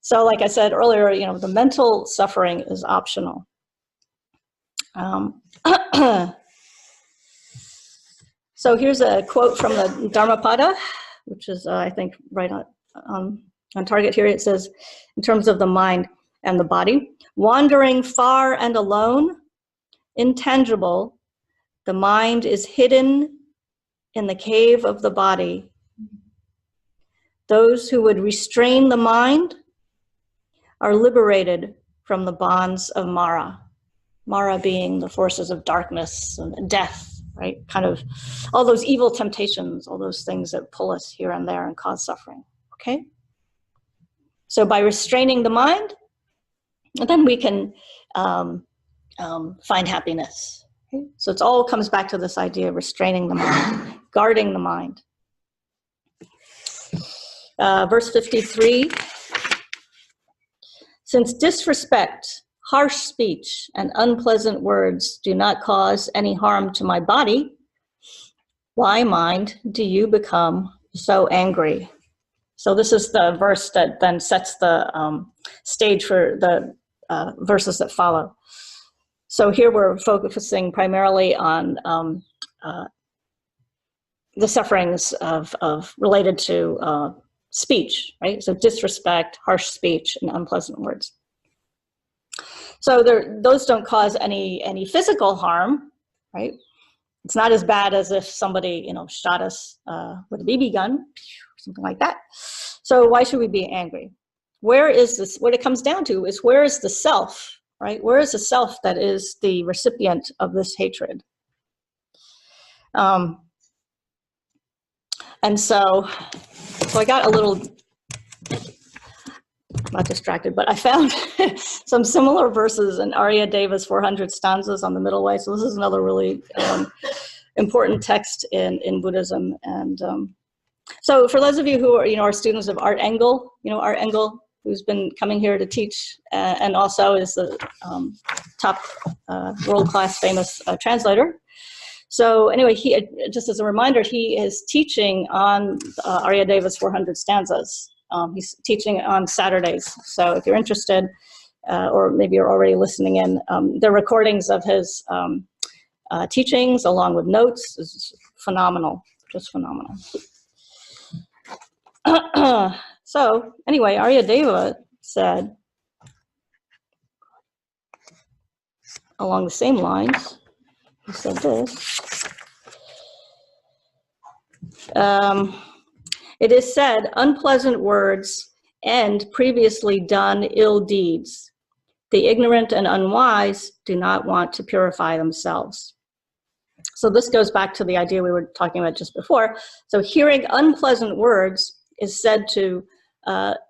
So like I said earlier, you know, the mental suffering is optional. So here's a quote from the Dharmapada, which is, I think, right on target here. It says, in terms of the mind and the body, wandering far and alone, intangible, the mind is hidden in the cave of the body. Those who would restrain the mind are liberated from the bonds of Mara. Mara being the forces of darkness and death. Right, kind of all those evil temptations, all those things that pull us here and there and cause suffering, okay? So by restraining the mind, then we can find happiness. Okay? So it all comes back to this idea of restraining the mind, guarding the mind. Verse 53, since disrespect, harsh speech, and unpleasant words do not cause any harm to my body, why, mind, do you become so angry? So this is the verse that then sets the stage for the verses that follow. So here we're focusing primarily on the sufferings of related to speech, right? So disrespect, harsh speech, and unpleasant words. So those don't cause any physical harm, right? It's not as bad as if somebody, you know, shot us with a BB gun, something like that. So why should we be angry? Where is this? What it comes down to is, where is the self, right? Where is the self that is the recipient of this hatred? And so I got a little, not distracted, but I found some similar verses in Aryadeva's 400 stanzas on the middle way. So this is another really important text in Buddhism. And so for those of you who are, you know, are students of Art Engel, you know, Art Engel, who's been coming here to teach, and also is the top world-class famous translator. So anyway, he, just as a reminder, he is teaching on Aryadeva's 400 stanzas. He's teaching on Saturdays. So if you're interested, or maybe you're already listening in, there are recordings of his teachings along with notes. It's phenomenal, just phenomenal. So anyway, Aryadeva said, along the same lines, he said this. It is said, unpleasant words end previously done ill deeds. The ignorant and unwise do not want to purify themselves. So this goes back to the idea we were talking about just before. So hearing unpleasant words is said to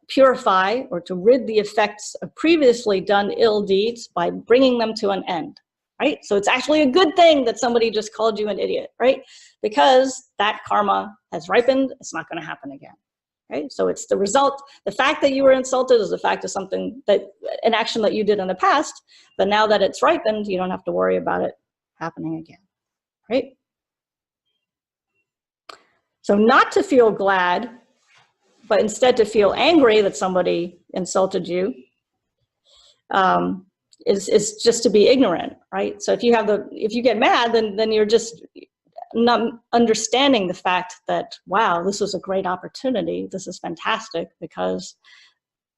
purify or to rid the effects of previously done ill deeds by bringing them to an end, right? So it's actually a good thing that somebody just called you an idiot, right? Because that karma has ripened, it's not going to happen again, right? So it's the result, the fact that you were insulted is the fact of something that, an action that you did in the past, but now that it's ripened, you don't have to worry about it happening again, right? So not to feel glad, but instead to feel angry that somebody insulted you, is just to be ignorant, right? So if you get mad, then you're just not understanding the fact that, wow, this was a great opportunity. This is fantastic because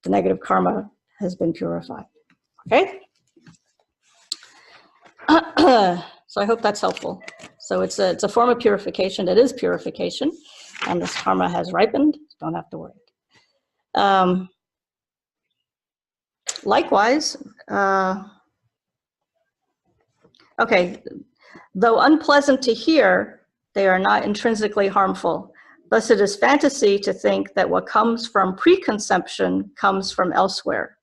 the negative karma has been purified. Okay. So I hope that's helpful. So it's a form of purification. It is purification, and this karma has ripened. Don't have to worry. Likewise, okay, though unpleasant to hear, they are not intrinsically harmful. Thus it is fantasy to think that what comes from preconception comes from elsewhere.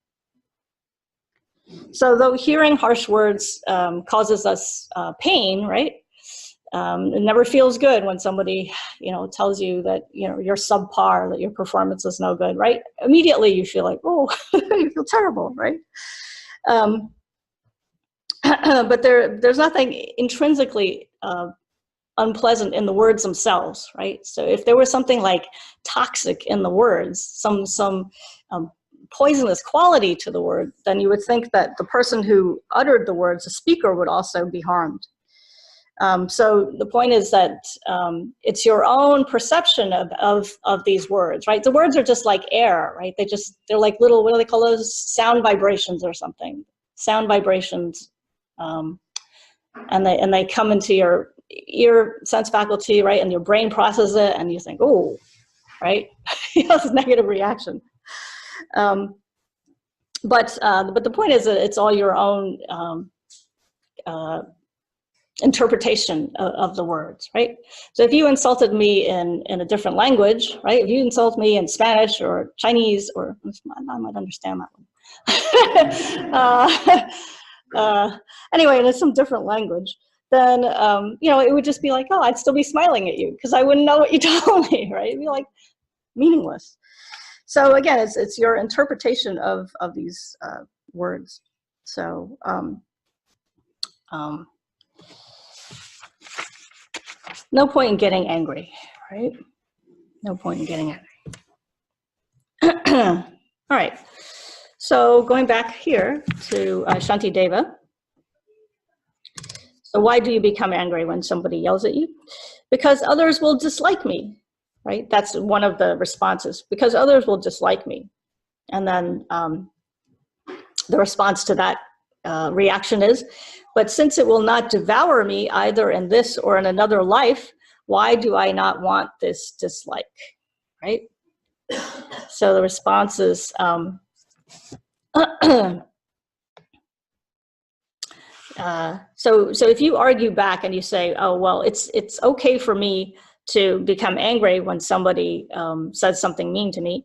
So though hearing harsh words causes us pain, right? It never feels good when somebody, you know, tells you that, you know, you're subpar, that your performance is no good, right? Immediately you feel like, oh, you feel terrible, right? But there's nothing intrinsically unpleasant in the words themselves, right? So if there was something like toxic in the words, some poisonous quality to the word, then you would think that the person who uttered the words, the speaker, would also be harmed. So the point is that it's your own perception of these words, right? The words are just like air, right? They're like little, what do they call those? Sound vibrations or something. Sound vibrations. And they come into your ear sense faculty, right? And your brain processes it and you think, oh, right? You know, it's a negative reaction. But the point is that it's all your own interpretation of the words, right? So if you insulted me in a different language, right? If you insult me in Spanish or Chinese, or I might understand that one. Anyway, in some different language, then you know, it would just be like, oh, I'd still be smiling at you because I wouldn't know what you told me, right? It'd be like meaningless. So again, it's your interpretation of these words. So no point in getting angry, right? No point in getting angry. All right. So going back here to Shantideva. So why do you become angry when somebody yells at you? Because others will dislike me, right? That's one of the responses, because others will dislike me. And then the response to that reaction is. But since it will not devour me either in this or in another life, why do I not want this dislike, right? So the response is, so if you argue back and you say, oh, well, it's okay for me to become angry when somebody says something mean to me,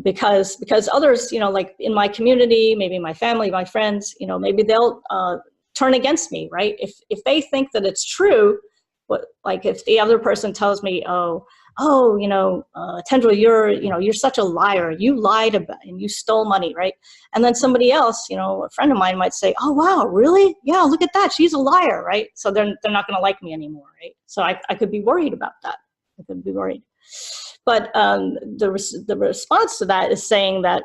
because others, like in my community, maybe my family, my friends, maybe they'll turn against me, right? If they think that it's true, like if the other person tells me, Tendrol, you're such a liar. You lied about and you stole money, right? And then somebody else, a friend of mine might say, oh, wow, really? Yeah, look at that. She's a liar, right? So they're not going to like me anymore, right? So I could be worried about that. I could be worried. But the response to that is saying that,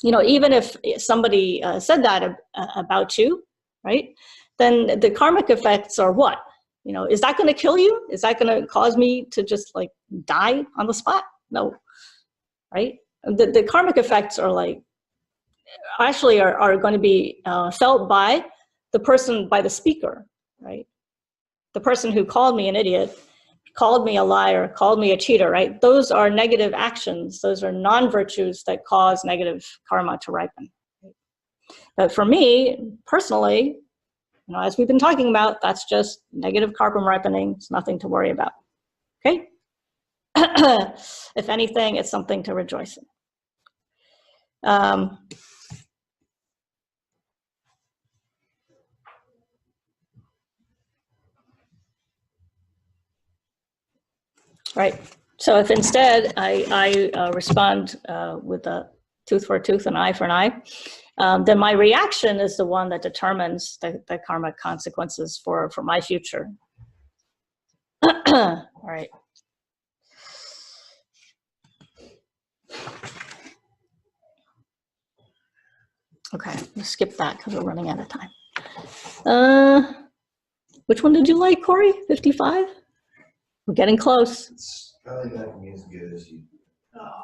even if somebody said that about you, right, then the karmic effects are what? Is that going to kill you? Is that going to cause me to just like die on the spot? No, right? The karmic effects are like, actually are going to be felt by the person, by the speaker, right? The person who called me an idiot, called me a liar, called me a cheater, right? Those are negative actions. Those are non-virtues that cause negative karma to ripen. But for me, personally, as we've been talking about, that's just negative karma ripening. It's nothing to worry about, okay? If anything, it's something to rejoice in. Right. So if instead I respond with a tooth for a tooth, an eye for an eye, then my reaction is the one that determines the karmic consequences for my future. All right. Okay, let's skip that because we're running out of time. Which one did you like, Corey? 55? We're getting close. It's probably not gonna be as good as you.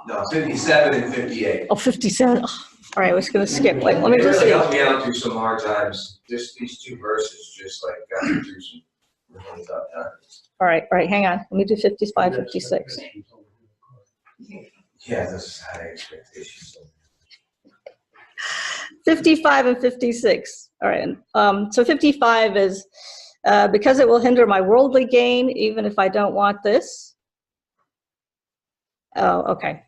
No, 57 and 58. Oh, 57. Oh, all right, I was going to skip. Wait, let me It just really see. helped me out through some hard times. Just these two verses, just like got me through some really tough times. All right, hang on. Let me do 55, 56. Yeah, that's high expectations. 55 and 56. All right. So 55 is because it will hinder my worldly gain, even if I don't want this. Oh, okay.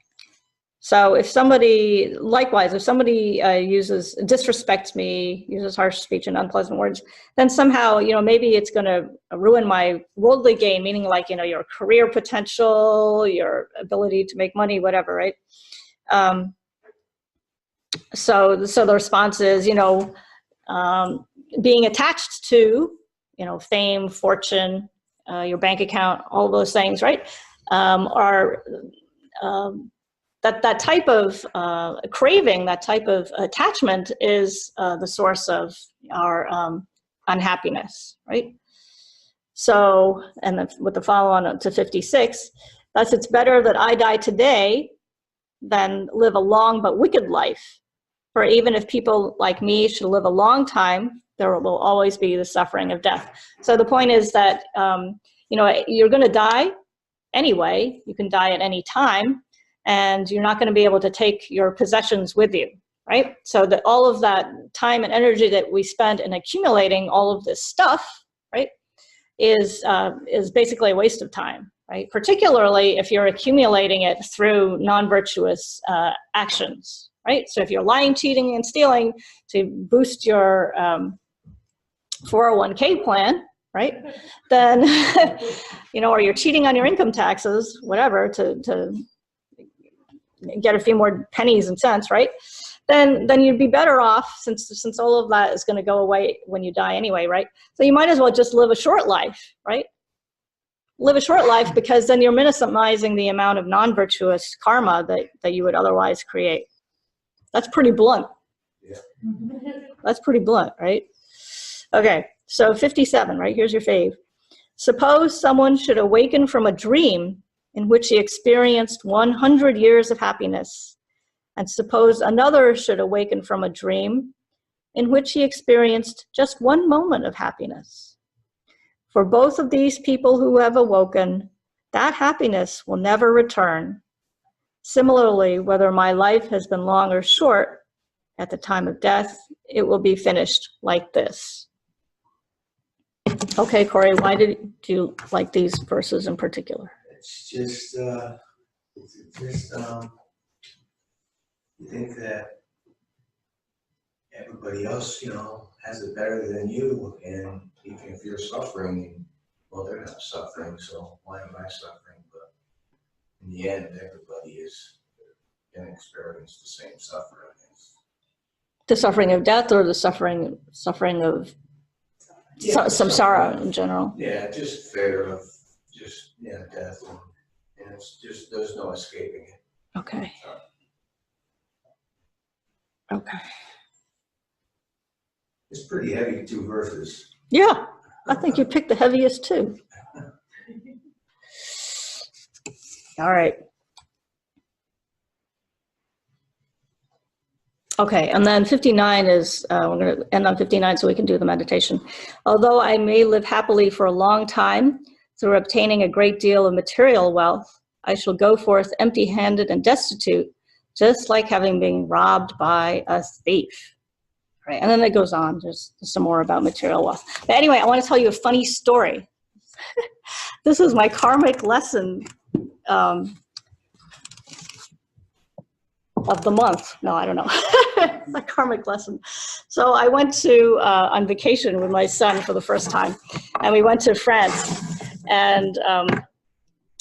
So if somebody, likewise, if somebody disrespects me, uses harsh speech and unpleasant words, then somehow, maybe it's going to ruin my worldly gain, meaning like, your career potential, your ability to make money, whatever, right? So the response is, being attached to, fame, fortune, your bank account, all those things, right? Are that type of craving, that type of attachment is the source of our unhappiness, right? So, and then with the follow-on to 56, thus it's better that I die today than live a long but wicked life. For even if people like me should live a long time, there will always be the suffering of death. So the point is that, you're going to die anyway. You can die at any time, and you're not going to be able to take your possessions with you, right? So that all of that time and energy that we spend in accumulating all of this stuff, right, is basically a waste of time, right? Particularly if you're accumulating it through non-virtuous actions, right? So if you're lying, cheating, and stealing to boost your 401k plan, right? Then, or you're cheating on your income taxes, whatever, to get a few more pennies and cents, right? Then you'd be better off, since all of that is going to go away when you die anyway, right? So you might as well just live a short life, right? Live a short life, because then you're minimizing the amount of non-virtuous karma that you would otherwise create. That's pretty blunt. Yeah. That's pretty blunt, right? Okay, so 57, right? Here's your fave. Suppose someone should awaken from a dream in which he experienced 100 years of happiness, and suppose another should awaken from a dream in which he experienced just one moment of happiness. For both of these people who have awoken, that happiness will never return. Similarly, whether my life has been long or short, at the time of death, it will be finished like this. Okay, Corey, why did you like these verses in particular? It's just, you think that everybody else, you know, has it better than you, and even if you're suffering, well, they're not suffering, so why am I suffering? But in the end, everybody is going to experience the same suffering. The suffering of death, or the suffering of samsara in general? Yeah, just fear of death, and it's just, there's no escaping it. Okay. Okay. It's pretty heavy, 2 verses. Yeah, I think you picked the heaviest too. All right. Okay, and then 59 is, we're going to end on 59 so we can do the meditation. Although I may live happily for a long time through obtaining a great deal of material wealth, I shall go forth empty-handed and destitute, just like having been robbed by a thief. Right, and then it goes on, there's some more about material wealth. But anyway, I want to tell you a funny story. This is my karmic lesson of the month. No, I don't know. My karmic lesson. So I went to on vacation with my son for the first time, and we went to France, and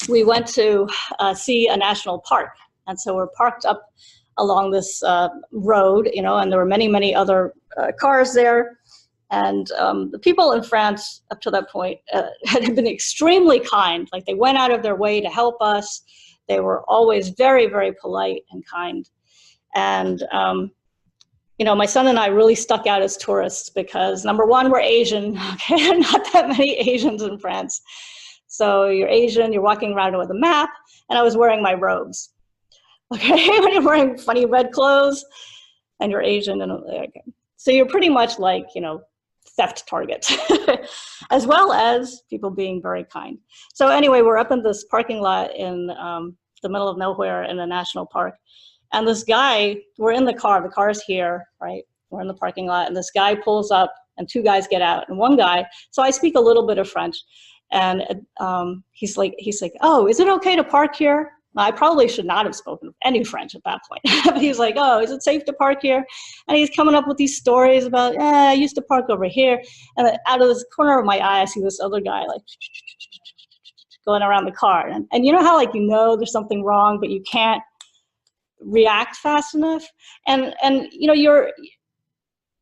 we went to see a national park. And so we're parked up along this road, you know, and there were many, many other cars there. And the people in France up to that point had been extremely kind. Like, they went out of their way to help us. They were always very, very polite and kind. And, you know, my son and I really stuck out as tourists because, number one, we're Asian. Okay, not that many Asians in France. So you're Asian, you're walking around with a map, and I was wearing my robes. Okay, when you're wearing funny red clothes and you're Asian, and okay. So you're pretty much like, you know, theft targets, as well as people being very kind. So anyway, we're up in this parking lot in the middle of nowhere in a national park. And this guy, we're in the car's here, right? We're in the parking lot, and this guy pulls up, and 2 guys get out, and one guy, so I speak a little bit of French, and he's like, oh, is it okay to park here? I probably should not have spoken any French at that point. But he's like, oh, is it safe to park here? And he's coming up with these stories about, I used to park over here. And then out of the corner of my eye, I see this other guy like going around the car. And you know how, like, you know there's something wrong, but you can't react fast enough? And you know,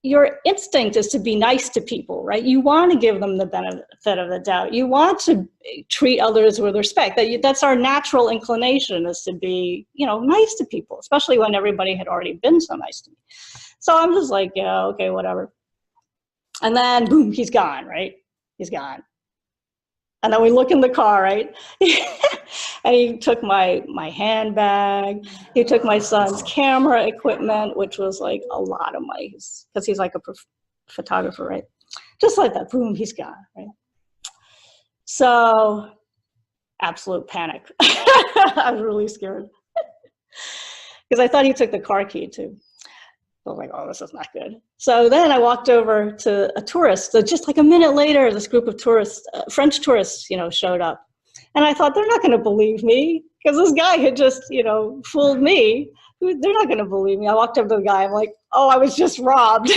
your instinct is to be nice to people, right? You want to give them the benefit of the doubt. You want to treat others with respect. That's our natural inclination, is to be, you know, nice to people, especially when everybody had already been so nice to me. So I'm just like, yeah, okay, whatever. And then boom, he's gone, right? He's gone. And then we look in the car, right? And he took my handbag. He took my son's camera equipment, which was like a lot of money, because he's like a photographer, right? Just like that, boom, he's gone, right? So, absolute panic. I was really scared. Because I thought he took the car key too. I was like, oh, this is not good. So then I walked over to a tourist. So just like a minute later, this group of tourists, French tourists, you know, showed up. And I thought, they're not going to believe me, because this guy had just, you know, fooled me. They're not going to believe me. I walked up to the guy. I'm like, oh, I was just robbed.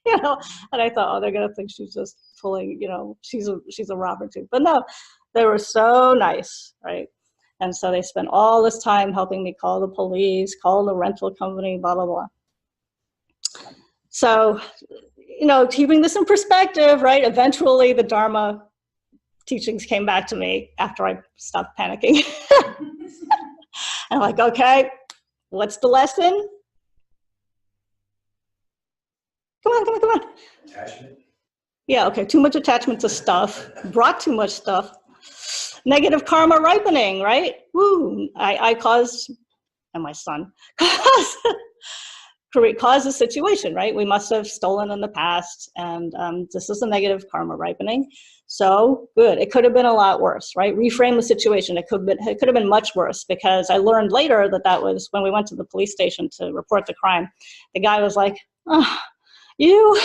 You know, and I thought, oh, they're going to think she's just pulling, you know, she's a robber too. But no, they were so nice, right? And so they spent all this time helping me call the police, call the rental company, blah, blah, blah. So, you know, keeping this in perspective, right? Eventually the Dharma teachings came back to me after I stopped panicking. I'm like, okay, what's the lesson? Come on. Attachment. Yeah, okay, too much attachment to stuff, brought too much stuff. Negative karma ripening, right? Woo, I caused, and my son, cause the situation, right? We must have stolen in the past, and this is a negative karma ripening. So good. It could have been a lot worse, right? Reframe the situation. It could have been much worse, because I learned later that was when we went to the police station to report the crime. The guy was like, "Oh, you,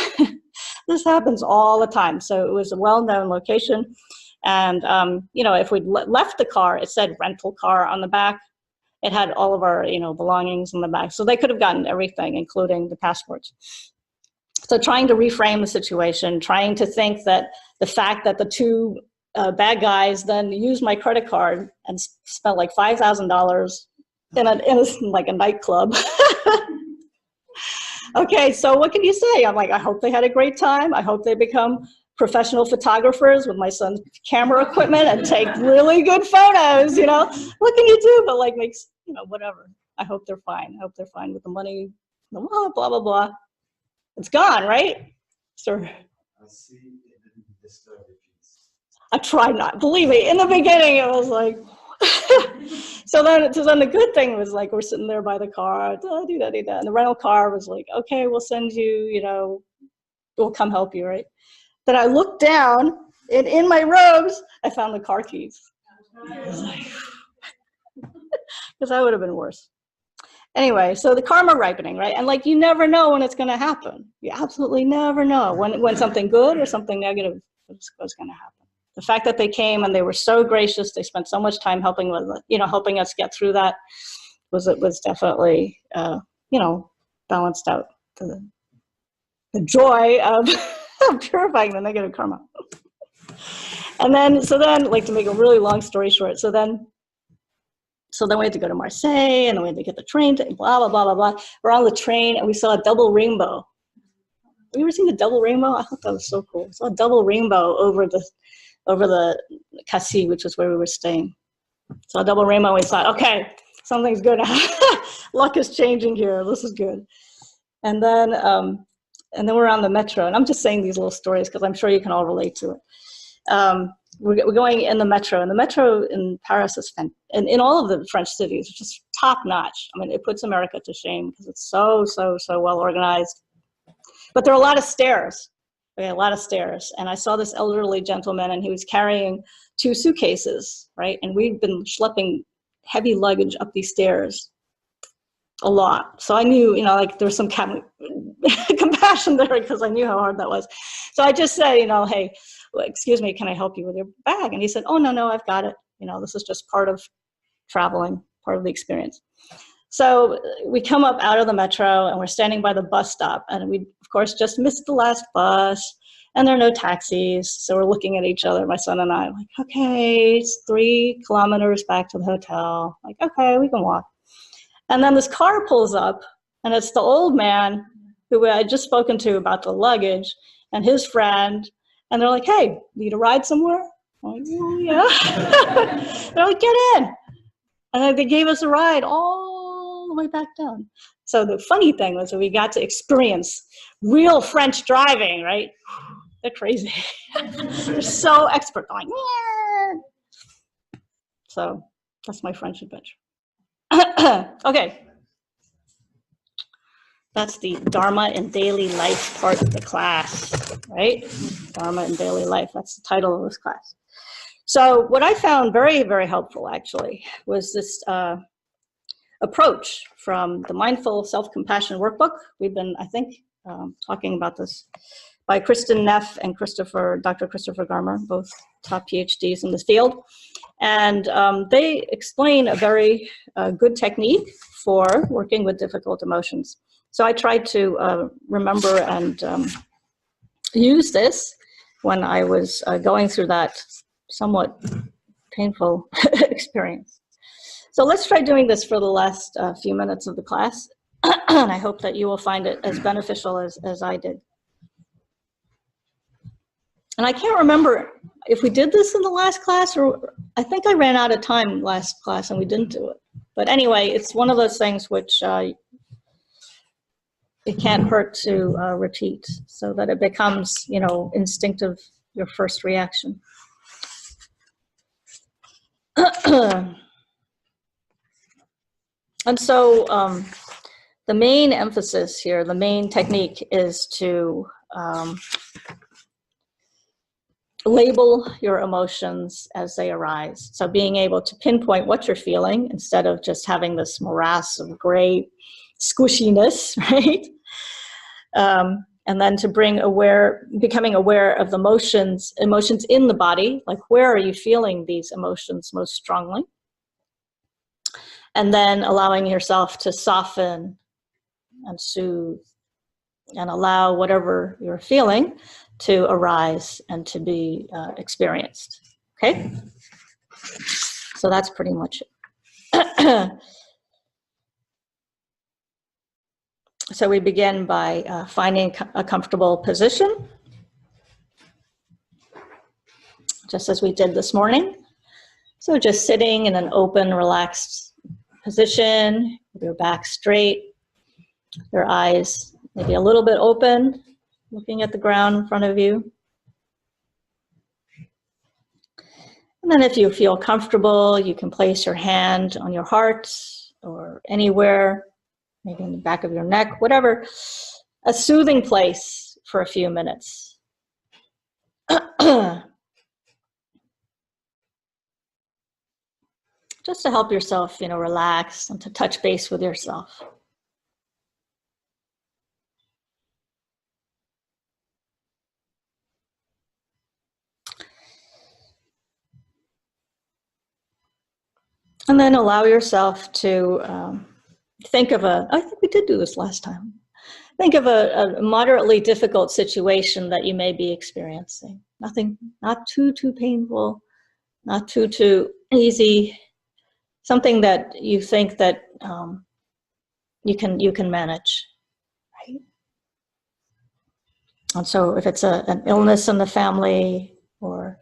this happens all the time." So it was a well-known location, and you know, if we'd left the car, it said rental car on the back. It had all of our, you know, belongings in the back. So they could have gotten everything, including the passports. So trying to reframe the situation, trying to think that the fact that the two bad guys then used my credit card and spent like $5,000 in like a nightclub. Okay, so what can you say? I'm like, I hope they had a great time. I hope they become professional photographers with my son's camera equipment and take really good photos, you know? What can you do but like makes, you know, whatever. I hope they're fine. I hope they're fine with the money, blah, blah, blah, blah. It's gone, right? Sir. I see it didn't disturb the peace. I tried not. Believe me, in the beginning it was like, so then the good thing was like, we're sitting there by the car, and the rental car was like, okay, we'll send you, you know, we'll come help you, right? Then I looked down, and in my robes, I found the car keys. I was like, because that would have been worse. Anyway, so the karma ripening, right? And like, you never know when it's going to happen. You absolutely never know when something good or something negative is going to happen. The fact that they came and they were so gracious, they spent so much time helping us get through that, was definitely, you know, balanced out the joy of purifying the negative karma. And then, like, to make a really long story short, so then we had to go to Marseille, and then we had to get the train to blah, blah, blah, blah, blah. We're on the train, and we saw a double rainbow. Have you ever seen a double rainbow? I thought that was so cool. We saw a double rainbow over the Cassis, which is where we were staying. So a double rainbow, we thought, okay, something's good. Luck is changing here. This is good. And then we're on the metro, and I'm just saying these little stories because I'm sure you can all relate to it. We're going in the metro, and the metro in Paris is and in all of the French cities, it's just top notch. I mean, it puts America to shame because it's so well organized. But there are a lot of stairs. Okay, a lot of stairs. And I saw this elderly gentleman, and he was carrying 2 suitcases, right? And we'd been schlepping heavy luggage up these stairs a lot. So I knew, you know, like there was some compassion there because I knew how hard that was. So I just said, you know, hey, excuse me, can I help you with your bag? And he said, oh, no, I've got it. You know, this is just part of traveling, part of the experience. So we come up out of the metro, and we're standing by the bus stop, and we, of course, just missed the last bus, and there are no taxis. So we're looking at each other, my son and I, like, okay, it's 3 kilometers back to the hotel. Like, okay, we can walk. And then this car pulls up, and it's the old man who I had just spoken to about the luggage, and his friend, and they're like, hey, need a ride somewhere? I'm like, oh, yeah. They're like, get in. And then they gave us a ride all the way back down. So the funny thing was that we got to experience real French driving, right? They're crazy. They're so expert. They're like, yeah. So that's my French adventure. Okay. That's the Dharma in daily life part of the class, right? Dharma in daily life. That's the title of this class. So what I found very, very helpful, actually, was this approach from the Mindful Self-Compassion Workbook. We've been, I think, talking about this by Kristin, Neff, and Dr. Christopher Garmr, both top PhDs in this field. And they explain a very good technique for working with difficult emotions. So I tried to remember and use this when I was going through that somewhat painful experience. So let's try doing this for the last few minutes of the class. And I hope that you will find it as beneficial as I did. And I can't remember if we did this in the last class, or I think I ran out of time last class and we didn't do it. But anyway, it's one of those things which it can't hurt to repeat so that it becomes, you know, instinctive, your first reaction. And so the main emphasis here, the main technique is to label your emotions as they arise. So being able to pinpoint what you're feeling instead of just having this morass of gray squishiness, right? And then to becoming aware of the emotions in the body, like where are you feeling these emotions most strongly? And then allowing yourself to soften and soothe and allow whatever you're feeling to arise and to be experienced, okay? So that's pretty much it. So we begin by finding a comfortable position, just as we did this morning. So just sitting in an open, relaxed position, with your back straight, your eyes maybe a little bit open, looking at the ground in front of you. And then if you feel comfortable, you can place your hand on your heart or anywhere, maybe in the back of your neck, whatever, a soothing place for a few minutes. Just to help yourself, relax and to touch base with yourself. And then allow yourself to think of I think we did do this last time. Think of a moderately difficult situation that you may be experiencing. Nothing, not too painful, not too easy. Something that you think that you can manage, right? And so if it's an illness in the family or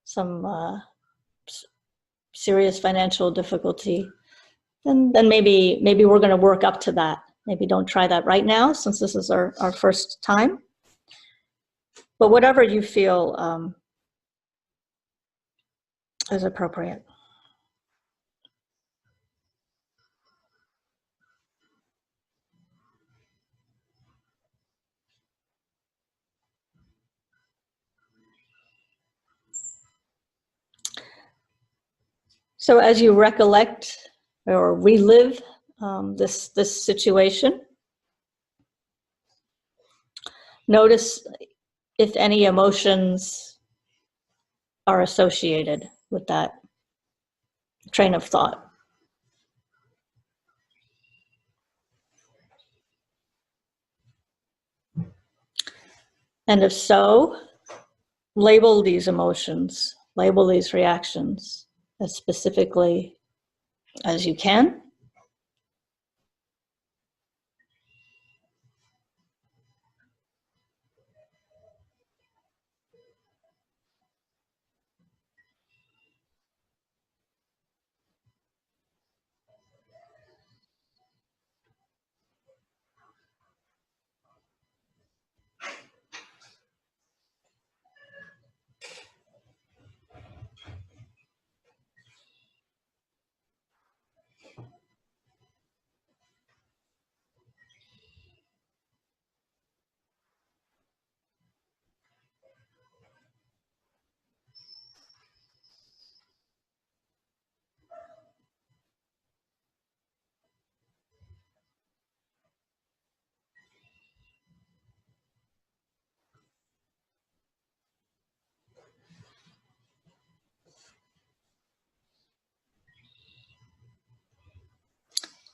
some serious financial difficulty, then maybe we're going to work up to that. Maybe don't try that right now, since this is our first time. But whatever you feel is appropriate. So as you recollect or relive this situation, notice if any emotions are associated with that train of thought. And if so, label these emotions, label these reactions as specifically as you can.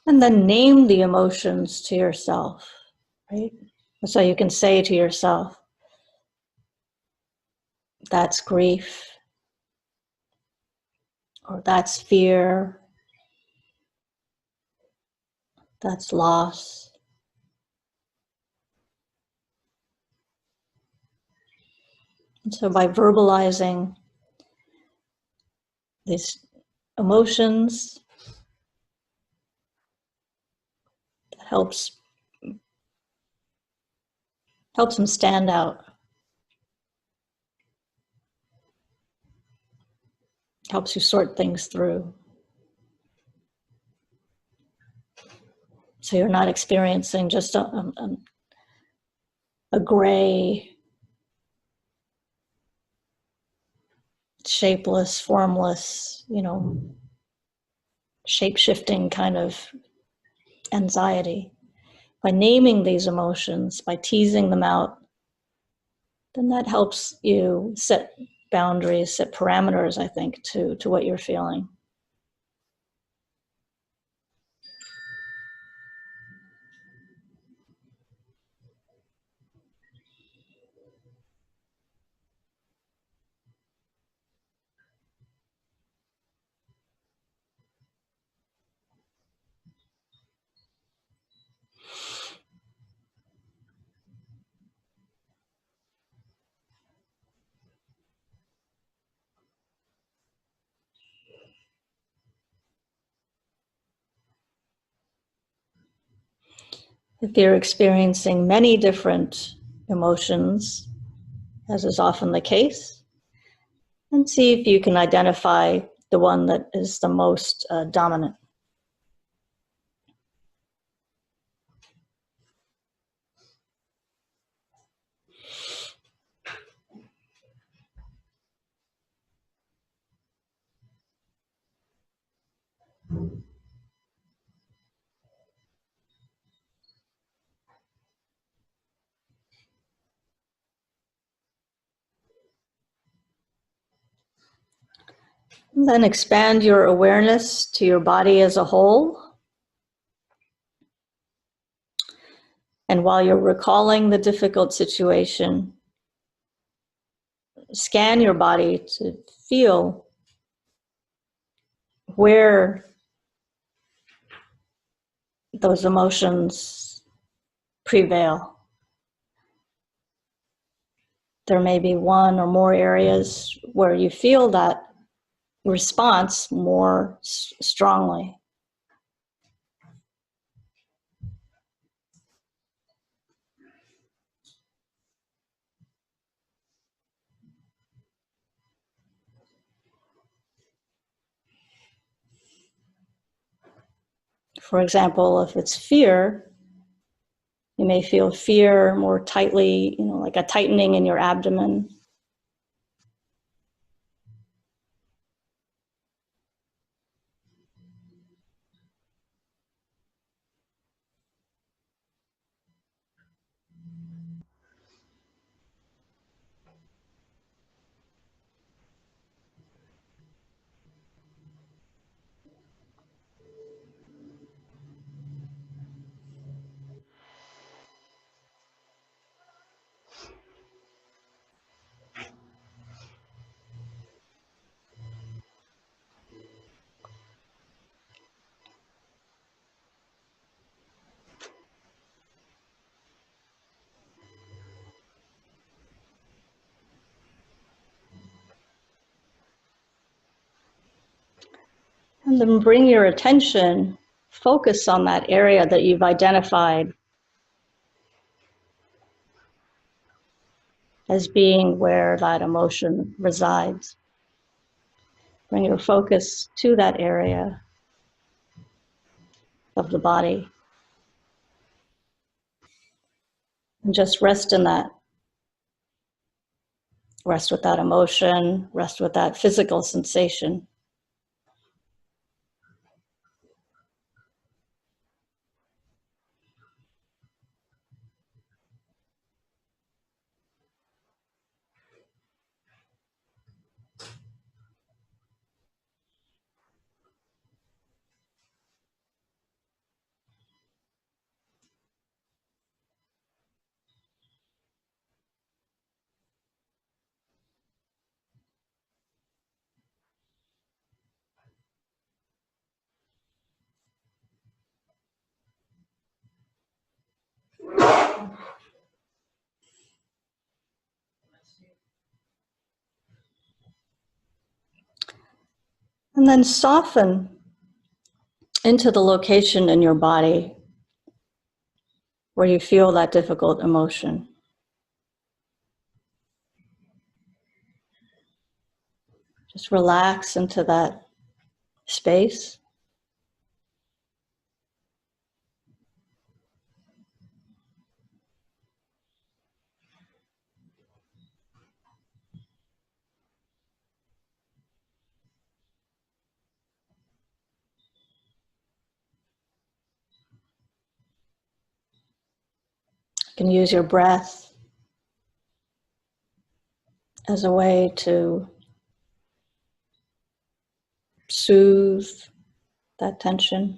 And then name the emotions to yourself, right? So you can say to yourself, that's grief, or that's fear, that's loss. And so by verbalizing these emotions, that helps them stand out. Helps you sort things through. So you're not experiencing just a gray, shapeless, formless, shape-shifting kind of anxiety. By naming these emotions, by teasing them out, then that helps you set boundaries, set parameters, I think, to what you're feeling. If you're experiencing many different emotions, as is often the case, then see if you can identify the one that is the most dominant. And then expand your awareness to your body as a whole. And while you're recalling the difficult situation, scan your body to feel where those emotions prevail. There may be one or more areas where you feel that response more strongly. For example, if it's fear, you may feel fear more tightly, like a tightening in your abdomen. And then bring your attention, focus on that area that you've identified as being where that emotion resides. Bring your focus to that area of the body. And just rest in that. Rest with that emotion, rest with that physical sensation. And then soften into the location in your body where you feel that difficult emotion. Just relax into that space. can use your breath as a way to soothe that tension.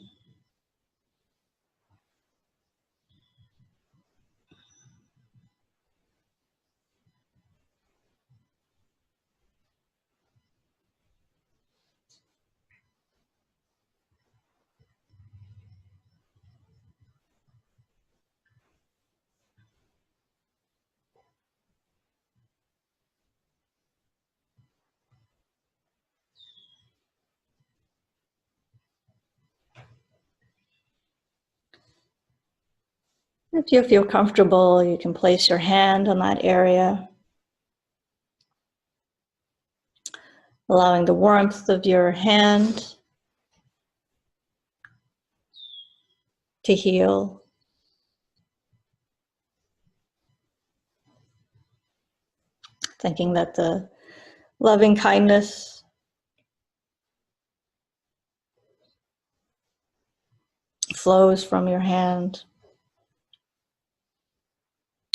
If you feel comfortable, you can place your hand on that area, allowing the warmth of your hand to heal. Thinking that the loving kindness flows from your hand,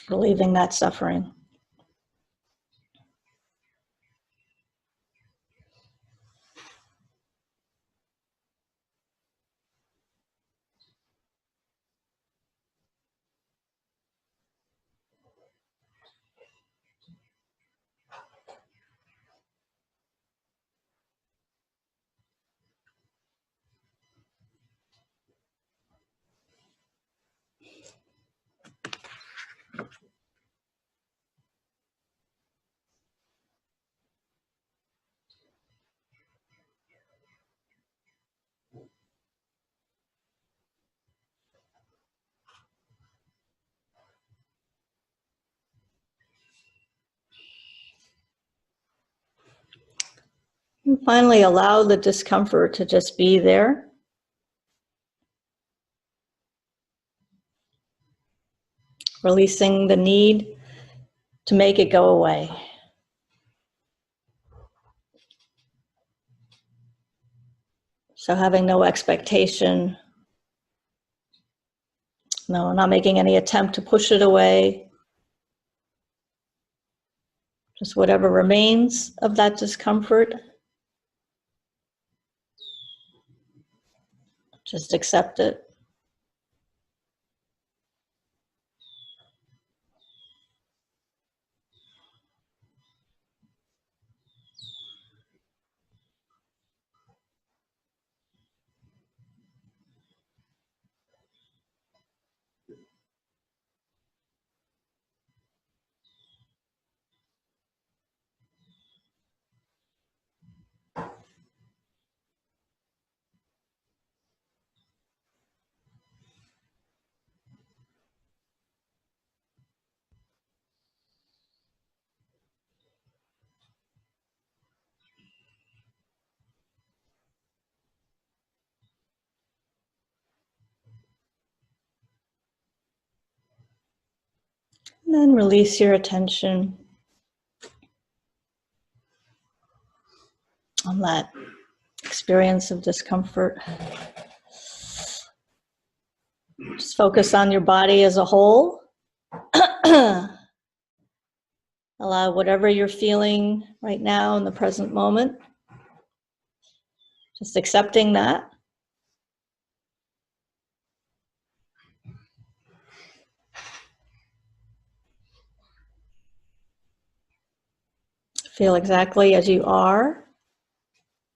relieving that suffering. And finally, allow the discomfort to just be there. Releasing the need to make it go away. So having no expectation, no, not making any attempt to push it away. Just whatever remains of that discomfort, just accept it. And then release your attention on that experience of discomfort. Just focus on your body as a whole. Allow whatever you're feeling right now in the present moment. Just accepting that. Feel exactly as you are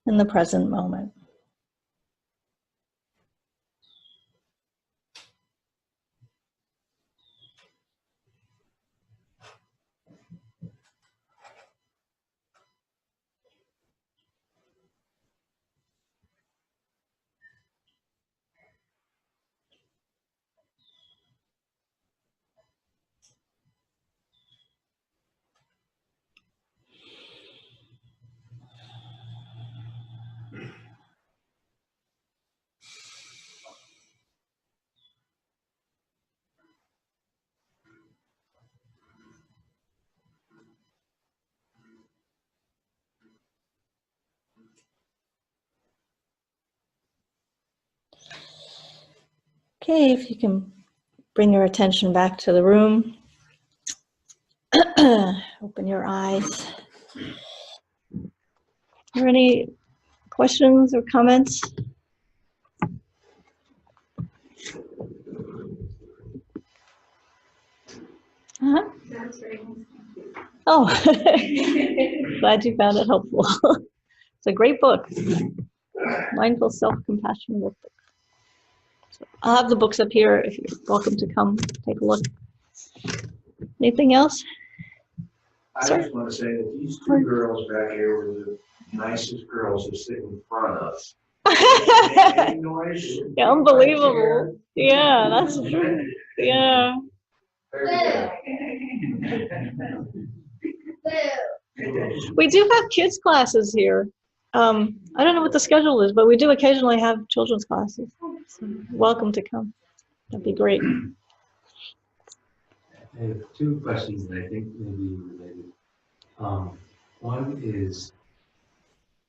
in the present moment. Okay, if you can bring your attention back to the room. Open your eyes. Are there any questions or comments? Uh-huh. Oh, glad you found it helpful. It's a great book. Mindful Self-Compassion Workbook. So I'll have the books up here if you're welcome to come take a look. Anything else? I just want to say that these two girls back here were the nicest girls to sit in front of us. Yeah, unbelievable. Yeah, that's true. Yeah. We do have kids classes here. I don't know what the schedule is, but we do occasionally have children's classes. So welcome to come. That'd be great. I have two questions that I think may be related. One is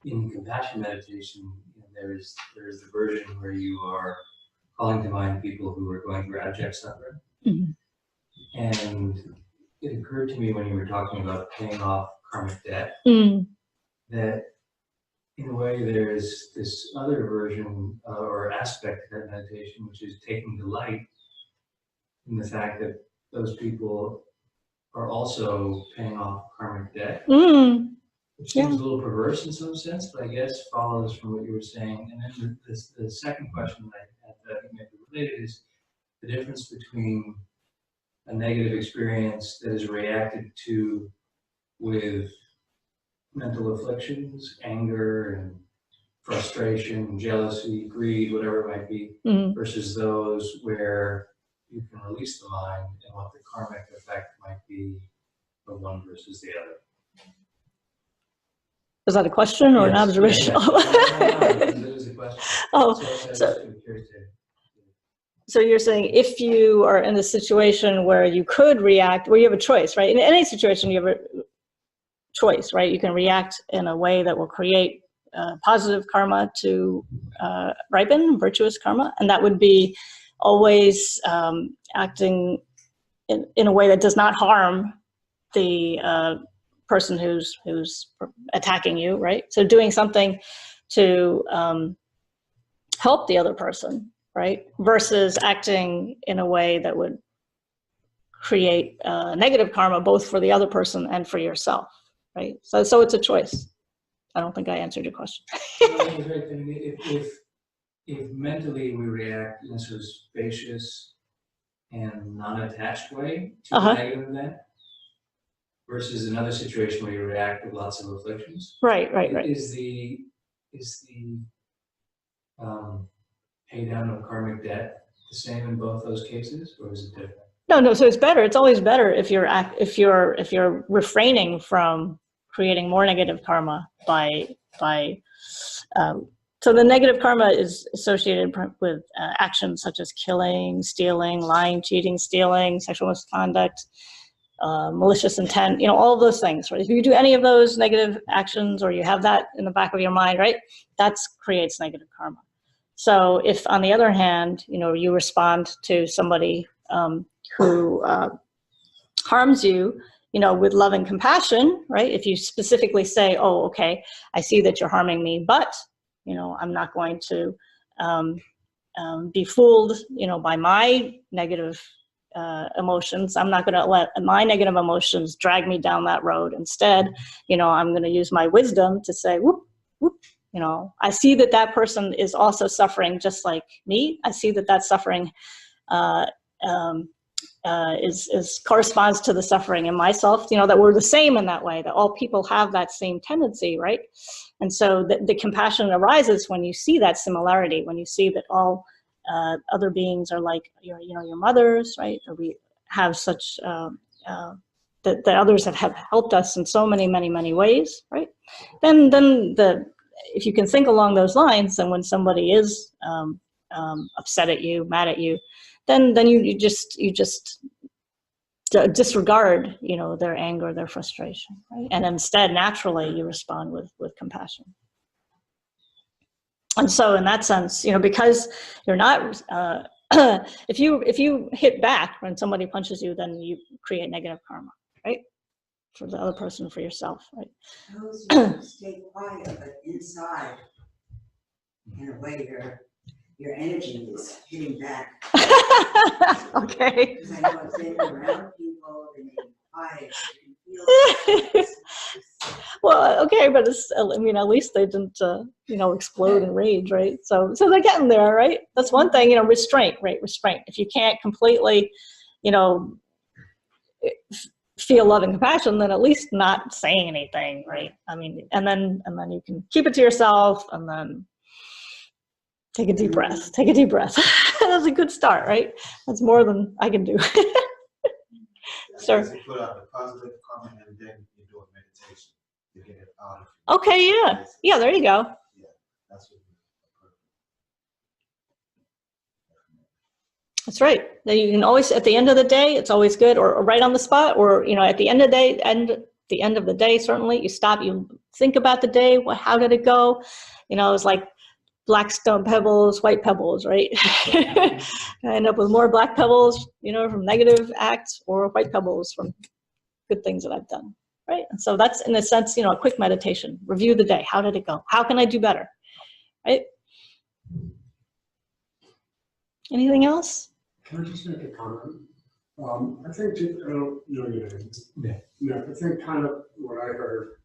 in compassion meditation, there's the version where you are calling to mind people who are going through abject suffering. Mm-hmm. And it occurred to me when you were talking about paying off karmic debt, that in a way there's this other version or aspect of that meditation, which is taking delight in the fact that those people are also paying off karmic debt, which seems a little perverse in some sense, but I guess follows from what you were saying. And then the second question that I had that I think may be related is the difference between a negative experience that is reacted to with mental afflictions, anger and frustration, jealousy, greed, whatever it might be, versus those where you can release the mind and what the karmic effect might be of one versus the other. Is that a question or an observation? It is a question. Oh, so you're saying if you are in a situation where you could react, where you have a choice, right? In any situation, you have a choice, right? You can react in a way that will create positive karma to ripen, virtuous karma, and that would be always acting in a way that does not harm the person who's attacking you, right? So doing something to help the other person, right? Versus acting in a way that would create negative karma both for the other person and for yourself, right? So it's a choice. I don't think I answered your question. If mentally we react in a sort of spacious and non-attached way to a negative event, versus another situation where you react with lots of afflictions. Right. Is the pay down of karmic debt the same in both those cases, or is it different? No. So it's better. It's always better if you're refraining from creating more negative karma by. So the negative karma is associated with actions such as killing, stealing, lying, cheating, stealing, sexual misconduct, malicious intent, all of those things, right? If you do any of those negative actions or you have that in the back of your mind, right, that creates negative karma. So if, on the other hand, you respond to somebody who harms you, with love and compassion, right? If you specifically say, oh, okay, I see that you're harming me, but, I'm not going to be fooled, by my negative emotions. I'm not going to let my negative emotions drag me down that road. Instead, I'm going to use my wisdom to say, whoop, whoop, I see that that person is also suffering just like me. I see that that suffering corresponds to the suffering in myself, that we're the same in that way, that all people have that same tendency, right? And so the compassion arises when you see that similarity, when you see that all other beings are like your mothers, right? Or we have such that others have helped us in so many ways, right? Then if you can think along those lines, and when somebody is upset at you, mad at you, then you just disregard their anger, their frustration, right? And instead, naturally, you respond with compassion. And so in that sense, because you're not if you hit back when somebody punches you, then you create negative karma, right? For the other person, for yourself, right? Those who stay quiet, but inside, in a way, your energy is hitting back. Okay. Because I know I've been around people, they may be quiet, you can feel it. Well, okay, but it's, I mean, at least they didn't, you know, explode in rage, right? So they're getting there, right? That's one thing, you know, restraint, right? Restraint. If you can't completely, you know, feel love and compassion, then at least not saying anything, right? I mean, and then you can keep it to yourself, and then take a deep breath. Take a deep breath. That's a good start, right? That's more than I can do. Sure. You put out the positive comment, and then you do a meditation to get it out of you. Okay, yeah. Yeah, there you go. Yeah, that's what That's right. Then you can always, at the end of the day, it's always good, or right on the spot, or, you know, at the end of the day, certainly, you stop, you think about the day, how did it go? You know, it's like black stone pebbles, white pebbles, right? I end up with more black pebbles, you know, from negative acts, or white pebbles from good things that I've done, right? And so that's, in a sense, you know, a quick meditation. Review the day. How did it go? How can I do better, right? Anything else? Can I just make a comment? I think, I don't know your name. Yeah. Yeah, I think kind of what I heard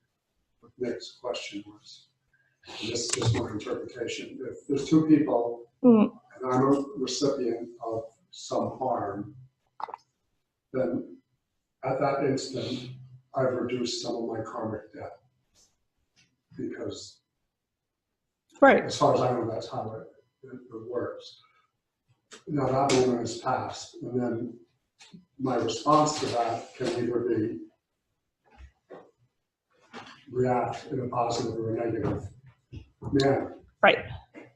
with Nick's question was, and this is just my interpretation, if there's two people and I'm a recipient of some harm, then at that instant, I've reduced some of my karmic debt. Because Right. as far as I know, that's how it works. Now that moment has passed, and then my response to that can either be react in a positive or a negative manner. Right.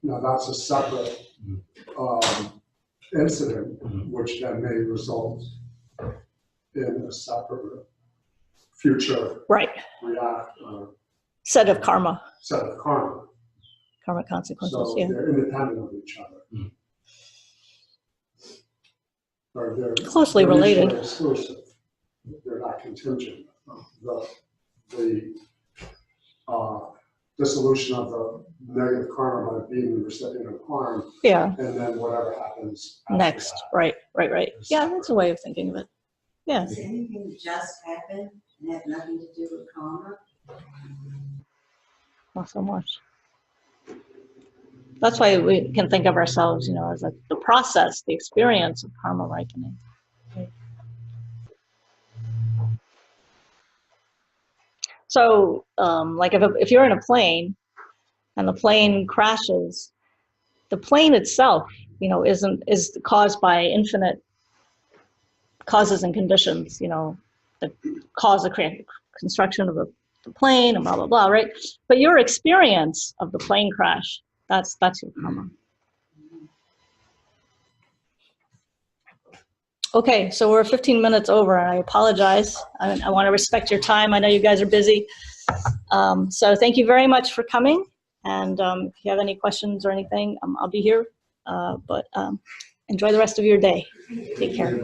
Now that's a separate incident, which then may result in a separate future set of karma. Set of karma. Karmic consequences, So yeah. they're independent of each other. Or they're Closely related. mutually exclusive. They're not contingent. The dissolution of the negative karma by being the recipient of harm. Yeah. And then whatever happens Next. That. Right. Yeah, that's a way of thinking of it. Yeah. Does anything just happen and have nothing to do with karma? Not so much. That's why we can think of ourselves, you know, as like the process, the experience of karma ripening. Right? So, like if you're in a plane and the plane crashes, the plane itself, you know, is caused by infinite causes and conditions, you know, that cause the construction of the plane and blah, blah, blah, right? But your experience of the plane crash, that's your karma. Okay, so we're 15 minutes over, and I apologize. I want to respect your time. I know you guys are busy. So thank you very much for coming. And if you have any questions or anything, I'll be here. But enjoy the rest of your day. Take care.